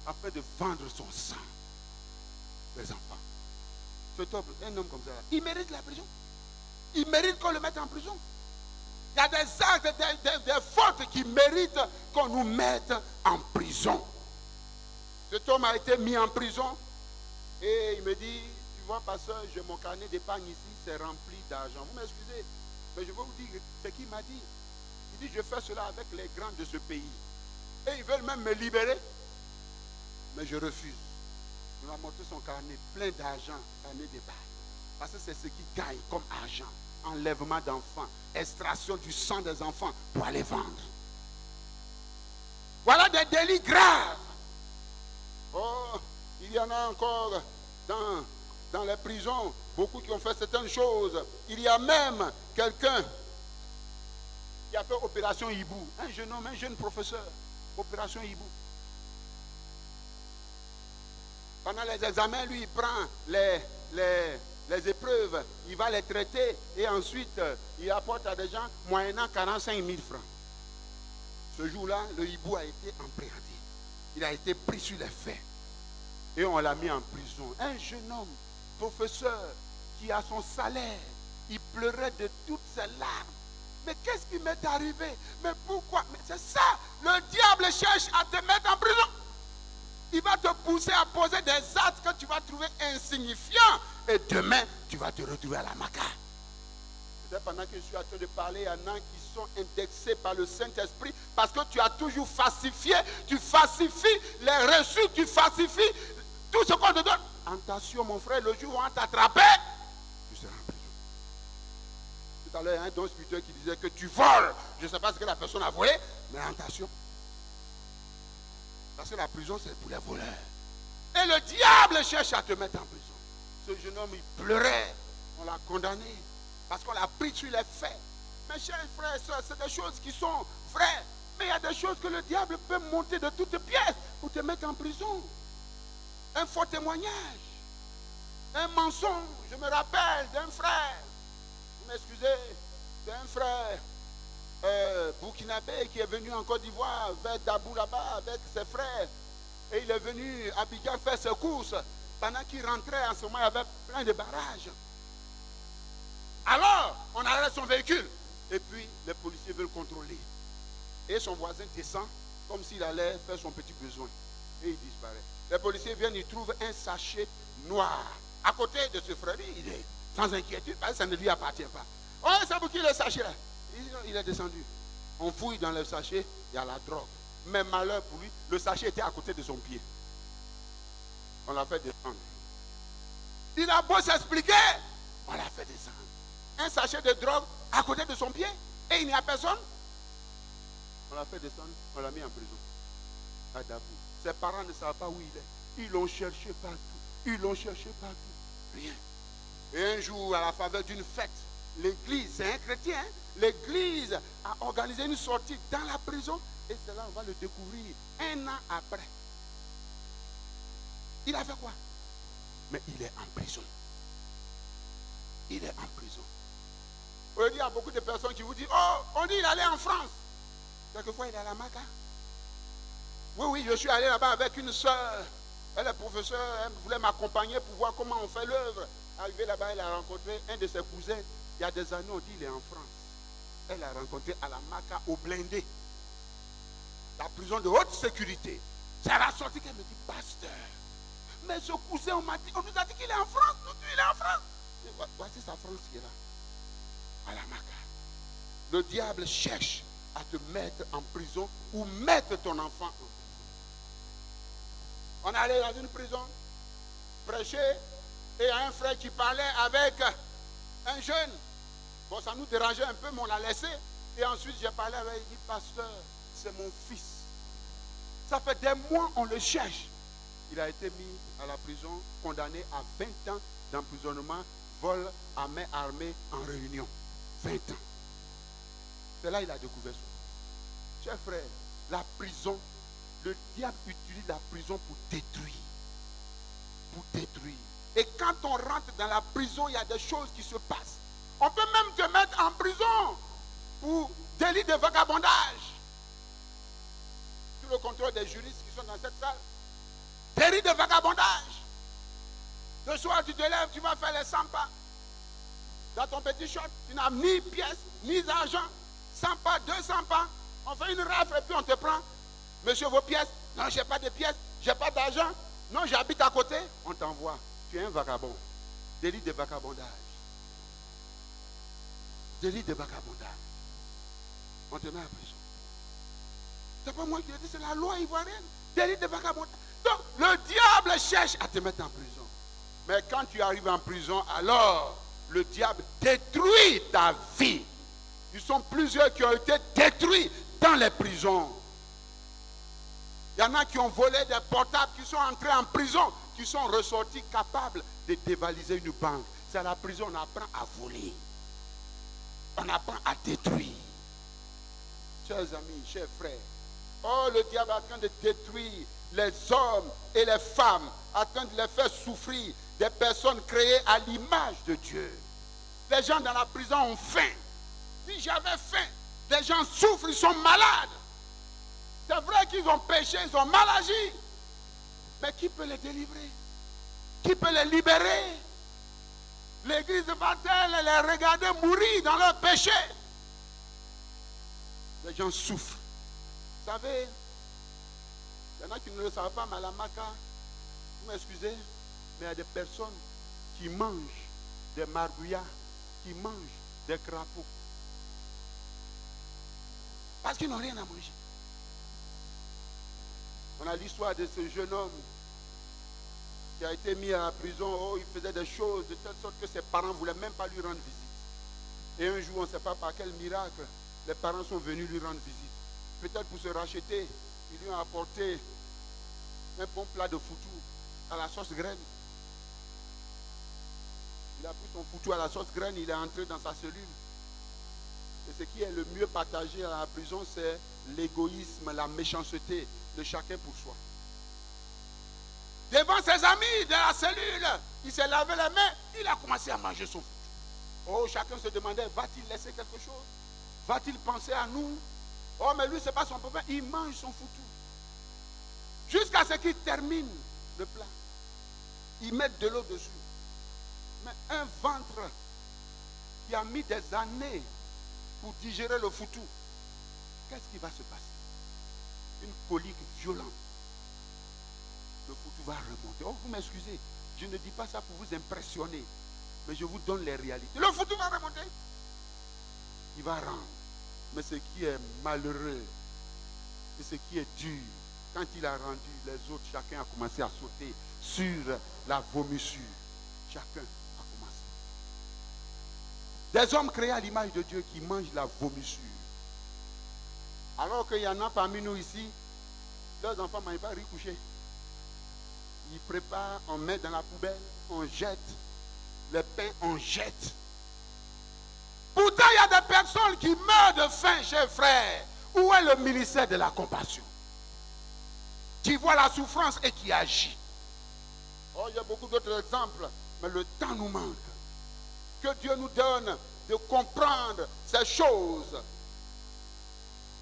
afin de vendre son sang. Les enfants. C'est top, un homme comme ça, il mérite la prison. Il mérite qu'on le mette en prison. Il y a des actes, des fautes qui méritent qu'on nous mette en prison. Cet homme a été mis en prison. Et il me dit, tu vois, pasteur, j'ai mon carnet d'épargne ici, c'est rempli d'argent. Vous m'excusez, mais je vais vous dire ce qu'il m'a dit. Il dit, je fais cela avec les grands de ce pays. Et ils veulent même me libérer. Mais je refuse. Il m'a montré son carnet plein d'argent, carnet d'épargne. Parce que c'est ce qu'il gagne comme argent. Enlèvement d'enfants, extraction du sang des enfants pour aller vendre. Voilà des délits graves. Oh, il y en a encore dans les prisons, beaucoup qui ont fait certaines choses. Il y a même quelqu'un qui a fait opération Hibou. Un jeune homme, un jeune professeur. Opération Hibou. Pendant les examens, lui, il prend les épreuves, il va les traiter et ensuite, il apporte à des gens moyennant 45 000 francs. Ce jour-là, le hibou a été appréhendé. Il a été pris sur les faits. Et on l'a mis en prison. Un jeune homme, professeur, qui a son salaire, il pleurait de toutes ses larmes. Mais qu'est-ce qui m'est arrivé? Mais pourquoi? Mais c'est ça, le diable cherche à te mettre en prison. Il va te pousser à poser des actes que tu vas trouver insignifiants. Et demain, tu vas te retrouver à la Maka. C'est pendant que je suis en train de parler, il y en a qui sont indexés par le Saint-Esprit parce que tu as toujours falsifié, tu falsifies les reçus, tu falsifies tout ce qu'on te donne. Attention, mon frère, le jour où on va t'attraper, tu seras en prison. Tout à l'heure, il y a un don spirituel qui disait que tu voles. Je ne sais pas ce que la personne a volé, mais attention. Parce que la prison, c'est pour les voleurs. Et le diable cherche à te mettre en prison. Ce jeune homme, il pleurait. On l'a condamné. Parce qu'on l'a pris sur les faits. Mes chers frères et sœurs, c'est des choses qui sont vraies. Mais il y a des choses que le diable peut monter de toutes pièces pour te mettre en prison. Un faux témoignage, un mensonge. Je me rappelle d'un frère, vous m'excusez, d'un frère burkinabé qui est venu en Côte d'Ivoire, vers Dabou là-bas, avec ses frères. Et il est venu à Abidjan faire ses courses. Pendant qu'il rentrait, en ce moment, il y avait plein de barrages. Alors, on arrête son véhicule. Et puis, les policiers veulent contrôler. Et son voisin descend comme s'il allait faire son petit besoin. Et il disparaît. Les policiers viennent, ils trouvent un sachet noir à côté de ce frère. Il est sans inquiétude parce que ça ne lui appartient pas. Oh, c'est pour qui le sachet là? Il est descendu. On fouille dans le sachet, il y a la drogue. Mais malheur pour lui, le sachet était à côté de son pied. On l'a fait descendre. Il a beau s'expliquer, on l'a fait descendre. Un sachet de drogue à côté de son pied et il n'y a personne. On l'a fait descendre, on l'a mis en prison. À Dabou. Ses parents ne savent pas où il est. Ils l'ont cherché partout. Ils l'ont cherché partout. Rien. Et un jour, à la faveur d'une fête, l'église, c'est un chrétien, hein, l'église a organisé une sortie dans la prison. Et c'est là on va le découvrir un an après. Il a fait quoi? Mais il est en prison. Il est en prison. Il y a beaucoup de personnes qui vous disent, oh, on dit qu'il allait en France. Quelquefois il est à la Maca. Oui, je suis allé là-bas avec une soeur. Elle est professeure, elle voulait m'accompagner pour voir comment on fait l'œuvre. Arrivé là-bas, elle a rencontré un de ses cousins. Il y a des années, on dit qu'il est en France. Elle a rencontré à la Maca au blindé. La prison de haute sécurité. C'est à la sortie qu'elle me dit, pasteur, mais ce cousin, on nous a dit qu'il est en France. Nous, il est en France. Voici sa France qui est là. À la Maca. Le diable cherche à te mettre en prison ou mettre ton enfant en prison. On est allé dans une prison, prêcher, et il y a un frère qui parlait avec un jeune. Bon, ça nous dérangeait un peu, mais on l'a laissé. Et ensuite, j'ai parlé avec lui, il dit, pasteur, c'est mon fils. Ça fait des mois, on le cherche. Il a été mis à la prison, condamné à 20 ans d'emprisonnement, vol à main armée en réunion. 20 ans. C'est là qu'il a découvert ça. Chers frères, la prison, le diable utilise la prison pour détruire. Pour détruire. Et quand on rentre dans la prison, il y a des choses qui se passent. On peut même te mettre en prison pour délit de vagabondage. Sous le contrôle des juristes qui sont dans cette salle. Délit de vagabondage. Le soir, tu te lèves, tu vas faire les 100 pas. Dans ton petit short, tu n'as ni pièces, ni argent. 100 pas, 200 pas. On fait une rafle et puis on te prend. Monsieur, vos pièces? Non, je n'ai pas de pièces, je n'ai pas d'argent. Non, j'habite à côté. On t'envoie. Tu es un vagabond. Délit de vagabondage. Délit de vagabondage. On te met en prison. C'est pas moi qui le dis, c'est la loi ivoirienne. Délit de vagabondage. Donc, le diable cherche à te mettre en prison. Mais quand tu arrives en prison, alors, le diable détruit ta vie. Ils sont plusieurs qui ont été détruits dans les prisons. Il y en a qui ont volé des portables, qui sont entrés en prison, qui sont ressortis capables de dévaliser une banque. C'est à la prison on apprend à voler. On apprend à détruire. Chers amis, chers frères, oh, le diable est en train de détruire les hommes et les femmes, en train de les faire souffrir, des personnes créées à l'image de Dieu. Les gens dans la prison ont faim. Si j'avais faim, les gens souffrent, ils sont malades. C'est vrai qu'ils ont péché, ils ont mal agi. Mais qui peut les délivrer? Qui peut les libérer? L'église va-t-elle les regarder mourir dans leur péché? Les gens souffrent. Vous savez, il y en a qui ne le savent pas, mais à la Maca, vous m'excusez, mais il y a des personnes qui mangent des margouillas, qui mangent des crapauds. Parce qu'ils n'ont rien à manger. On a l'histoire de ce jeune homme qui a été mis à la prison. Oh, il faisait des choses de telle sorte que ses parents ne voulaient même pas lui rendre visite. Et un jour, on ne sait pas par quel miracle, les parents sont venus lui rendre visite. Peut-être pour se racheter, ils lui ont apporté un bon plat de foutou à la sauce graine. Il a pris son foutu à la sauce graine, il est entré dans sa cellule. Et ce qui est le mieux partagé à la prison, c'est l'égoïsme, la méchanceté de chacun pour soi. Devant ses amis de la cellule, il s'est lavé les mains, il a commencé à manger son foutu. Oh, chacun se demandait, va-t-il laisser quelque chose? Va-t-il penser à nous? Oh, mais lui, ce n'est pas son problème, il mange son foutu. Jusqu'à ce qu'il termine le plat. Il met de l'eau dessus. Mais un ventre qui a mis des années pour digérer le foutu, qu'est-ce qui va se passer? Une colique violente. Le foutu va remonter. Oh, vous m'excusez, je ne dis pas ça pour vous impressionner, mais je vous donne les réalités. Le foutu va remonter. Il va rendre. Mais ce qui est malheureux et ce qui est dur, quand il a rendu, les autres, chacun a commencé à sauter sur la vomissure. Chacun a commencé. Des hommes créés à l'image de Dieu qui mangent la vomissure. Alors qu'il y en a parmi nous ici, leurs enfants ne mangent pas riz couché. Ils préparent, on met dans la poubelle, on jette. Les pains, on jette. Pourtant, il y a des personnes qui meurent de faim, chers frères. Où est le ministère de la compassion? Qui voit la souffrance et qui agit. Oh, il y a beaucoup d'autres exemples, mais le temps nous manque. Que Dieu nous donne de comprendre ces choses.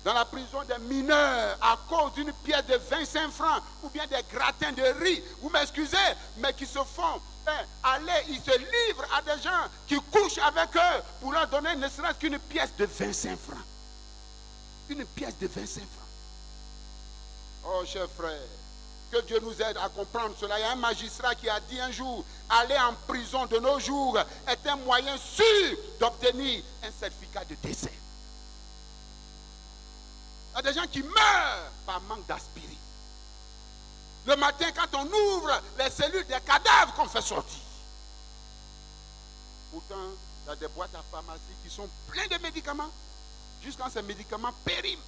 Dans la prison des mineurs, à cause d'une pièce de 25 francs, ou bien des gratins de riz, vous m'excusez, mais qui se font aller, ils se livrent à des gens qui couchent avec eux pour leur donner ne serait-ce qu'une pièce de 25 francs. Une pièce de 25 francs. Oh, chers frères, que Dieu nous aide à comprendre cela. Il y a un magistrat qui a dit un jour, aller en prison de nos jours est un moyen sûr d'obtenir un certificat de décès. Il y a des gens qui meurent par manque d'aspirine. Le matin, quand on ouvre les cellules des cadavres qu'on fait sortir. Pourtant, il y a des boîtes à pharmacie qui sont pleines de médicaments. Jusqu'à ces médicaments périment.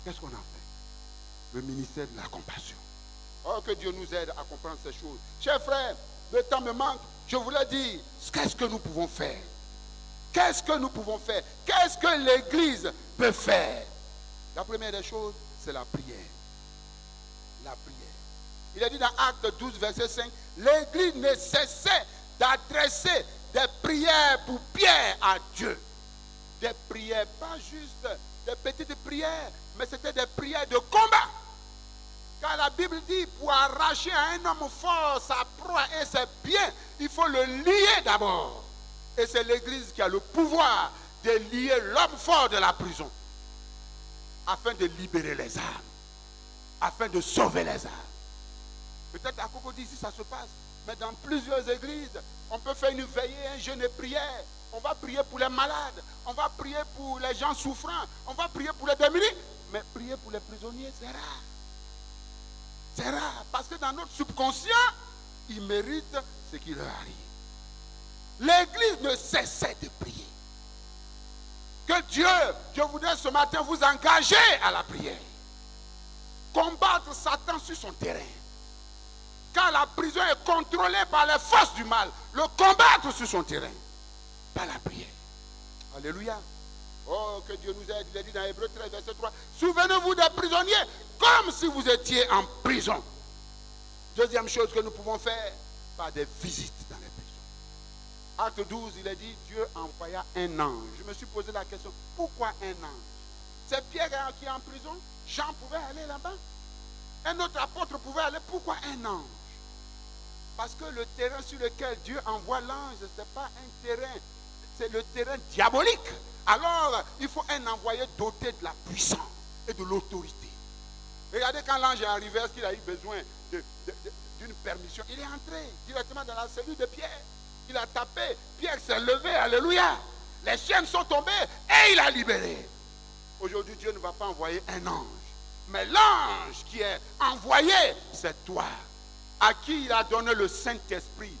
Qu'est-ce qu'on en fait? Le ministère de la compassion. Oh, que Dieu nous aide à comprendre ces choses. Chers frères, le temps me manque. Je voulais dire, qu'est-ce que nous pouvons faire? Qu'est-ce que nous pouvons faire? Qu'est-ce que l'Église peut faire? La première des choses, c'est la prière. La prière. Il a dit dans Actes 12, verset 5, l'Église ne cessait d'adresser des prières pour Pierre à Dieu. Des prières, pas juste des petites prières, mais c'était des prières de combat. Car la Bible dit, pour arracher à un homme fort sa proie et ses biens, il faut le lier d'abord. Et c'est l'Église qui a le pouvoir de lier l'homme fort de la prison, afin de libérer les âmes, afin de sauver les âmes. Peut-être à Cocody, ici ça se passe, mais dans plusieurs églises, on peut faire une veillée, un jeûne et prière. On va prier pour les malades, on va prier pour les gens souffrants, on va prier pour les démunis, mais prier pour les prisonniers, c'est rare. C'est rare, parce que dans notre subconscient, ils méritent ce qui leur arrive. L'Église ne cessait de prier. Que Dieu, je voudrais ce matin vous engager à la prière. Combattre Satan sur son terrain. Quand la prison est contrôlée par les forces du mal, le combattre sur son terrain. Par la prière. Alléluia. Oh, que Dieu nous aide. Il est dit dans Hébreux 13, verset 3. Souvenez-vous des prisonniers comme si vous étiez en prison. Deuxième chose que nous pouvons faire, par des visites dans les prisons. Acte 12, il est dit, Dieu envoya un ange. Je me suis posé la question, pourquoi un ange? C'est Pierre qui est en prison. Jean pouvait aller là-bas. Un autre apôtre pouvait aller. Pourquoi un ange? Parce que le terrain sur lequel Dieu envoie l'ange, ce n'est pas un terrain, c'est le terrain diabolique. Alors, il faut un envoyé doté de la puissance et de l'autorité. Regardez quand l'ange est arrivé, est-ce qu'il a eu besoin d'une permission? Il est entré directement dans la cellule de Pierre. Il a tapé, Pierre s'est levé, alléluia. Les chaînes sont tombées et il a libéré. Aujourd'hui, Dieu ne va pas envoyer un ange. Mais l'ange qui est envoyé, c'est toi, à qui il a donné le Saint-Esprit.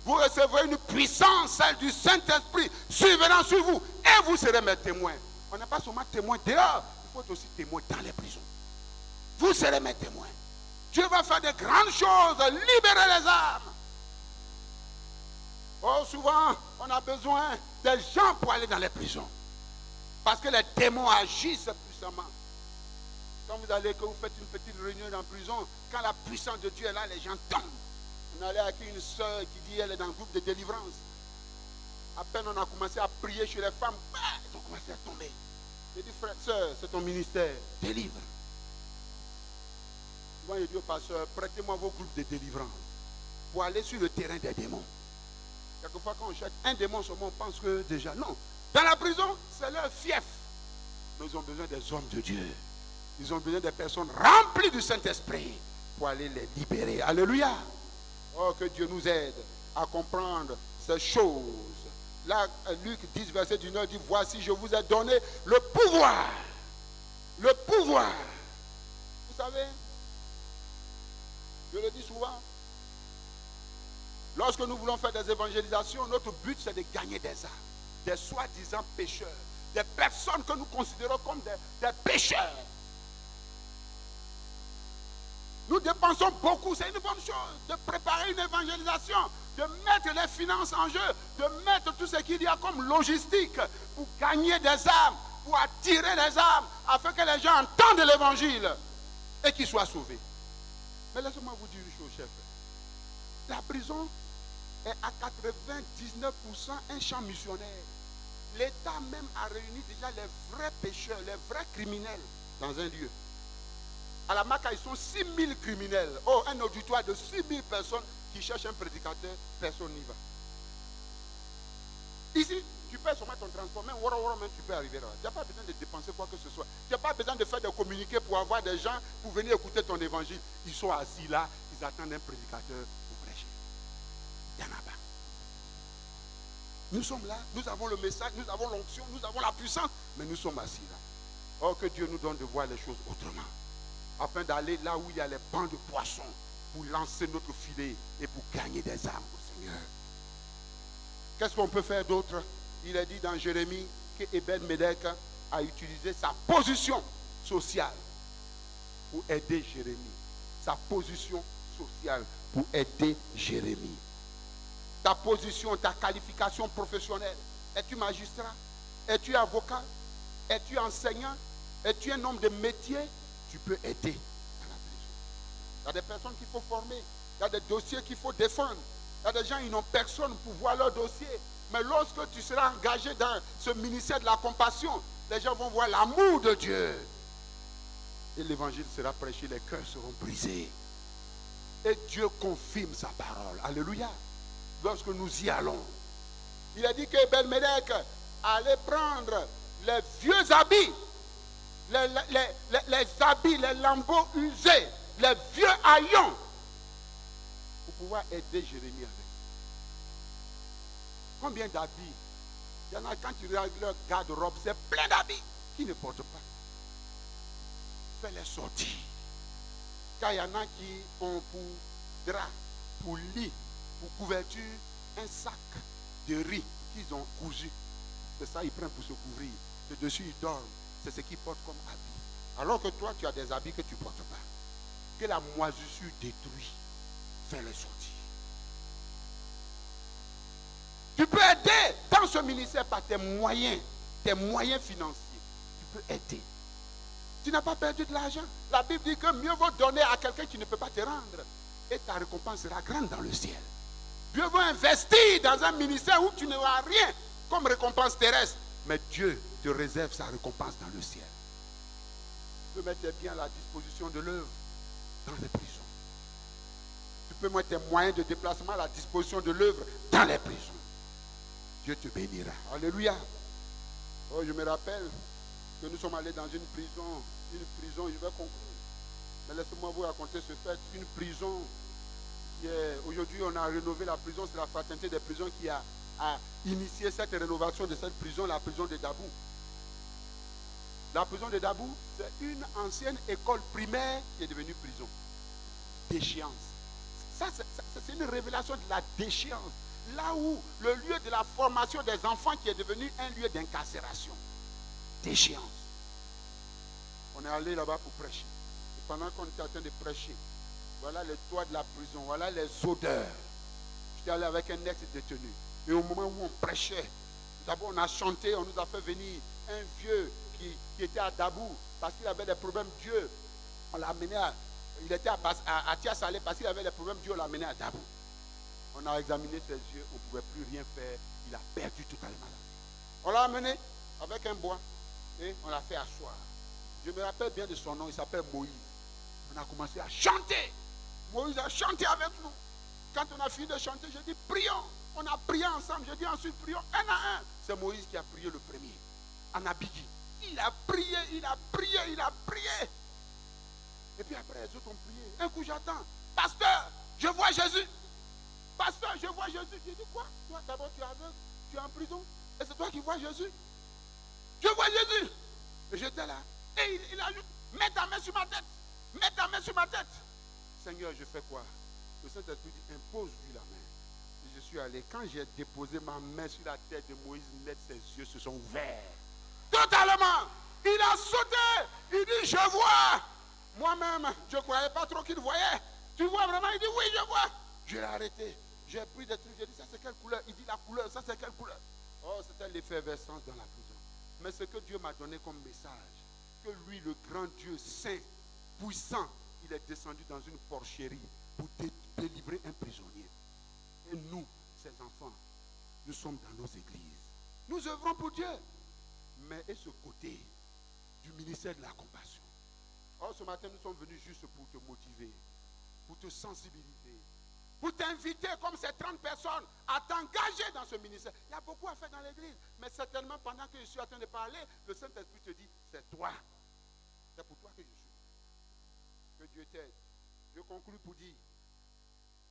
Vous recevrez une puissance, celle du Saint-Esprit, survenant sur vous, et vous serez mes témoins. On n'est pas seulement témoins dehors, il faut être aussi témoins dans les prisons. Vous serez mes témoins. Dieu va faire de grandes choses, libérer les âmes. Oh, Oh, souvent, on a besoin des gens pour aller dans les prisons. Parce que les démons agissent puissamment. Quand vous allez, que vous faites une petite réunion dans la prison, quand la puissance de Dieu est là, les gens tombent. On allait avec une soeur qui dit elle est dans le groupe de délivrance. À peine on a commencé à prier chez les femmes, ils ont commencé à tomber. J'ai dit, frère, soeur, c'est ton ministère, délivre. Souvent, il dit au pasteur, prêtez-moi vos groupes de délivrance pour aller sur le terrain des démons. Quelquefois, quand on cherche un démon seulement, on pense que déjà, non. Dans la prison, c'est leur fief. Mais ils ont besoin des hommes de Dieu. Ils ont besoin des personnes remplies du Saint-Esprit pour aller les libérer. Alléluia. Oh, que Dieu nous aide à comprendre ces choses. Là, Luc 10, verset 19 dit, voici, je vous ai donné le pouvoir. Le pouvoir. Vous savez, je le dis souvent, lorsque nous voulons faire des évangélisations, notre but c'est de gagner des âmes, des soi-disant pécheurs, des personnes que nous considérons comme des pécheurs. Nous dépensons beaucoup, c'est une bonne chose, de préparer une évangélisation, de mettre les finances en jeu, de mettre tout ce qu'il y a comme logistique pour gagner des âmes, pour attirer les âmes, afin que les gens entendent l'évangile et qu'ils soient sauvés. Mais laissez-moi vous dire une chose, chef. La prison est à 99% un champ missionnaire. L'État même a réuni déjà les vrais pécheurs, les vrais criminels dans un lieu. À la Maca, ils sont 6000 criminels. Oh, un auditoire de 6000 personnes qui cherchent un prédicateur, personne n'y va. Ici, tu peux seulement ton transport, même tu peux arriver là. Tu n'as pas besoin de dépenser quoi que ce soit. Tu n'as pas besoin de faire des communiqués pour avoir des gens pour venir écouter ton évangile. Ils sont assis là, ils attendent un prédicateur pour prêcher. Il n'y en a pas. Nous sommes là, nous avons le message, nous avons l'onction, nous avons la puissance, mais nous sommes assis là. Oh, que Dieu nous donne de voir les choses autrement. Afin d'aller là où il y a les bancs de poissons pour lancer notre filet et pour gagner des âmes au Seigneur. Qu'est-ce qu'on peut faire d'autre? Il est dit dans Jérémie que Ebed-Médek a utilisé sa position sociale pour aider Jérémie. Sa position sociale pour aider Jérémie. Ta position, ta qualification professionnelle. Es-tu magistrat? Es-tu avocat? Es-tu enseignant? Es-tu un homme de métier? Tu peux aider dans la prison. Il y a des personnes qu'il faut former. Il y a des dossiers qu'il faut défendre. Il y a des gens qui n'ont personne pour voir leur dossier. Mais lorsque tu seras engagé dans ce ministère de la compassion, les gens vont voir l'amour de Dieu. Et l'évangile sera prêché, les cœurs seront brisés. Et Dieu confirme sa parole. Alléluia. Lorsque nous y allons. Il a dit que Ebed-Médek allait prendre les vieux habits. Les habits, les lambeaux usés, les vieux haillons, pour pouvoir aider Jérémie avec. Combien d'habits? Il y en a quand tu regardes leur garde-robe, c'est plein d'habits qui ne portent pas. Fais-les sortir. Car il y en a qui ont pour drap, pour lit, pour couverture, un sac de riz qu'ils ont cousu. C'est ça, ils prennent pour se couvrir. Et dessus, ils dorment. C'est ce qu'ils portent comme habits. Alors que toi, tu as des habits que tu ne portes pas. Que la moisissure détruit. Fais-les sortir. Tu peux aider dans ce ministère par tes moyens financiers. Tu peux aider. Tu n'as pas perdu de l'argent. La Bible dit que mieux vaut donner à quelqu'un qui ne peut pas te rendre. Et ta récompense sera grande dans le ciel. Mieux vaut investir dans un ministère où tu n'auras rien comme récompense terrestre. Mais Dieu te réserve sa récompense dans le ciel. Tu peux mettre tes biens à la disposition de l'œuvre dans les prisons. Tu peux mettre tes moyens de déplacement à la disposition de l'œuvre dans les prisons. Dieu te bénira. Alléluia. Oh, je me rappelle que nous sommes allés dans une prison, je vais conclure. Mais laissez-moi vous raconter ce fait. Une prison qui est, aujourd'hui on a rénové la prison, c'est la fraternité des prisons qui a initié cette rénovation de cette prison, la prison de Dabou. La prison de Dabou, c'est une ancienne école primaire qui est devenue prison. Déchéance. Ça, c'est une révélation de la déchéance. Là où le lieu de la formation des enfants qui est devenu un lieu d'incarcération. Déchéance. On est allé là-bas pour prêcher. Et pendant qu'on était en train de prêcher, voilà les toits de la prison, voilà les odeurs. J'étais allé avec un ex-détenu. Et au moment où on prêchait, d'abord on a chanté, on nous a fait venir un vieux qui était à Dabou parce qu'il avait des problèmes. Dieu, on l'a amené il était à Tia-Salé parce qu'il avait des problèmes. Dieu l'a amené à Dabou. On a examiné ses yeux, on ne pouvait plus rien faire. Il a perdu totalement la vie. On l'a amené avec un bois et on l'a fait asseoir. Je me rappelle bien de son nom, il s'appelle Moïse. On a commencé à chanter. Moïse a chanté avec nous. Quand on a fini de chanter, j'ai dit prions. On a prié ensemble. J'ai dit ensuite prions un à un. C'est Moïse qui a prié le premier. En Abigui. Il a prié, il a prié, il a prié. Et puis après, les autres ont prié. Un coup, j'attends. Pasteur, je vois Jésus. Pasteur, je vois Jésus. J'ai dit quoi? Toi, d'abord, tu es aveugle, tu es en prison. Et c'est toi qui vois Jésus. Je vois Jésus. Et j'étais là. Et il a dit, mets ta main sur ma tête. Mets ta main sur ma tête. Seigneur, je fais quoi? Le Saint-Esprit dit, impose-lui la main. Et je suis allé. Quand j'ai déposé ma main sur la tête de Moïse, net, ses yeux se sont ouverts. Totalement. Il a sauté. Il dit, je vois. Moi-même, je ne croyais pas trop qu'il voyait. Tu vois vraiment? Il dit, oui, je vois. Je l'ai arrêté. J'ai pris des trucs. J'ai dit, ça c'est quelle couleur? Il dit, la couleur, ça c'est quelle couleur? Oh, c'était l'effervescence dans la prison. Mais ce que Dieu m'a donné comme message, que lui, le grand Dieu saint, puissant, il est descendu dans une porcherie pour délivrer un prisonnier. Et nous, ses enfants, nous sommes dans nos églises. Nous œuvrons pour Dieu. Mais et ce côté du ministère de la compassion? Oh, ce matin, nous sommes venus juste pour te motiver, pour te sensibiliser, pour t'inviter comme ces 30 personnes à t'engager dans ce ministère. Il y a beaucoup à faire dans l'église, mais certainement pendant que je suis en train de parler, le Saint-Esprit te dit, c'est toi. C'est pour toi que je suis. Que Dieu t'aide. Je conclue pour dire,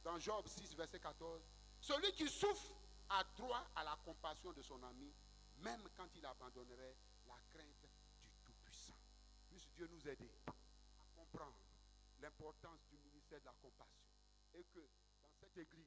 dans Job 6, verset 14, celui qui souffre a droit à la compassion de son ami, même quand il abandonnerait la crainte du Tout-Puissant. Puisse Dieu nous aider à comprendre l'importance du ministère de la compassion et que dans cette église,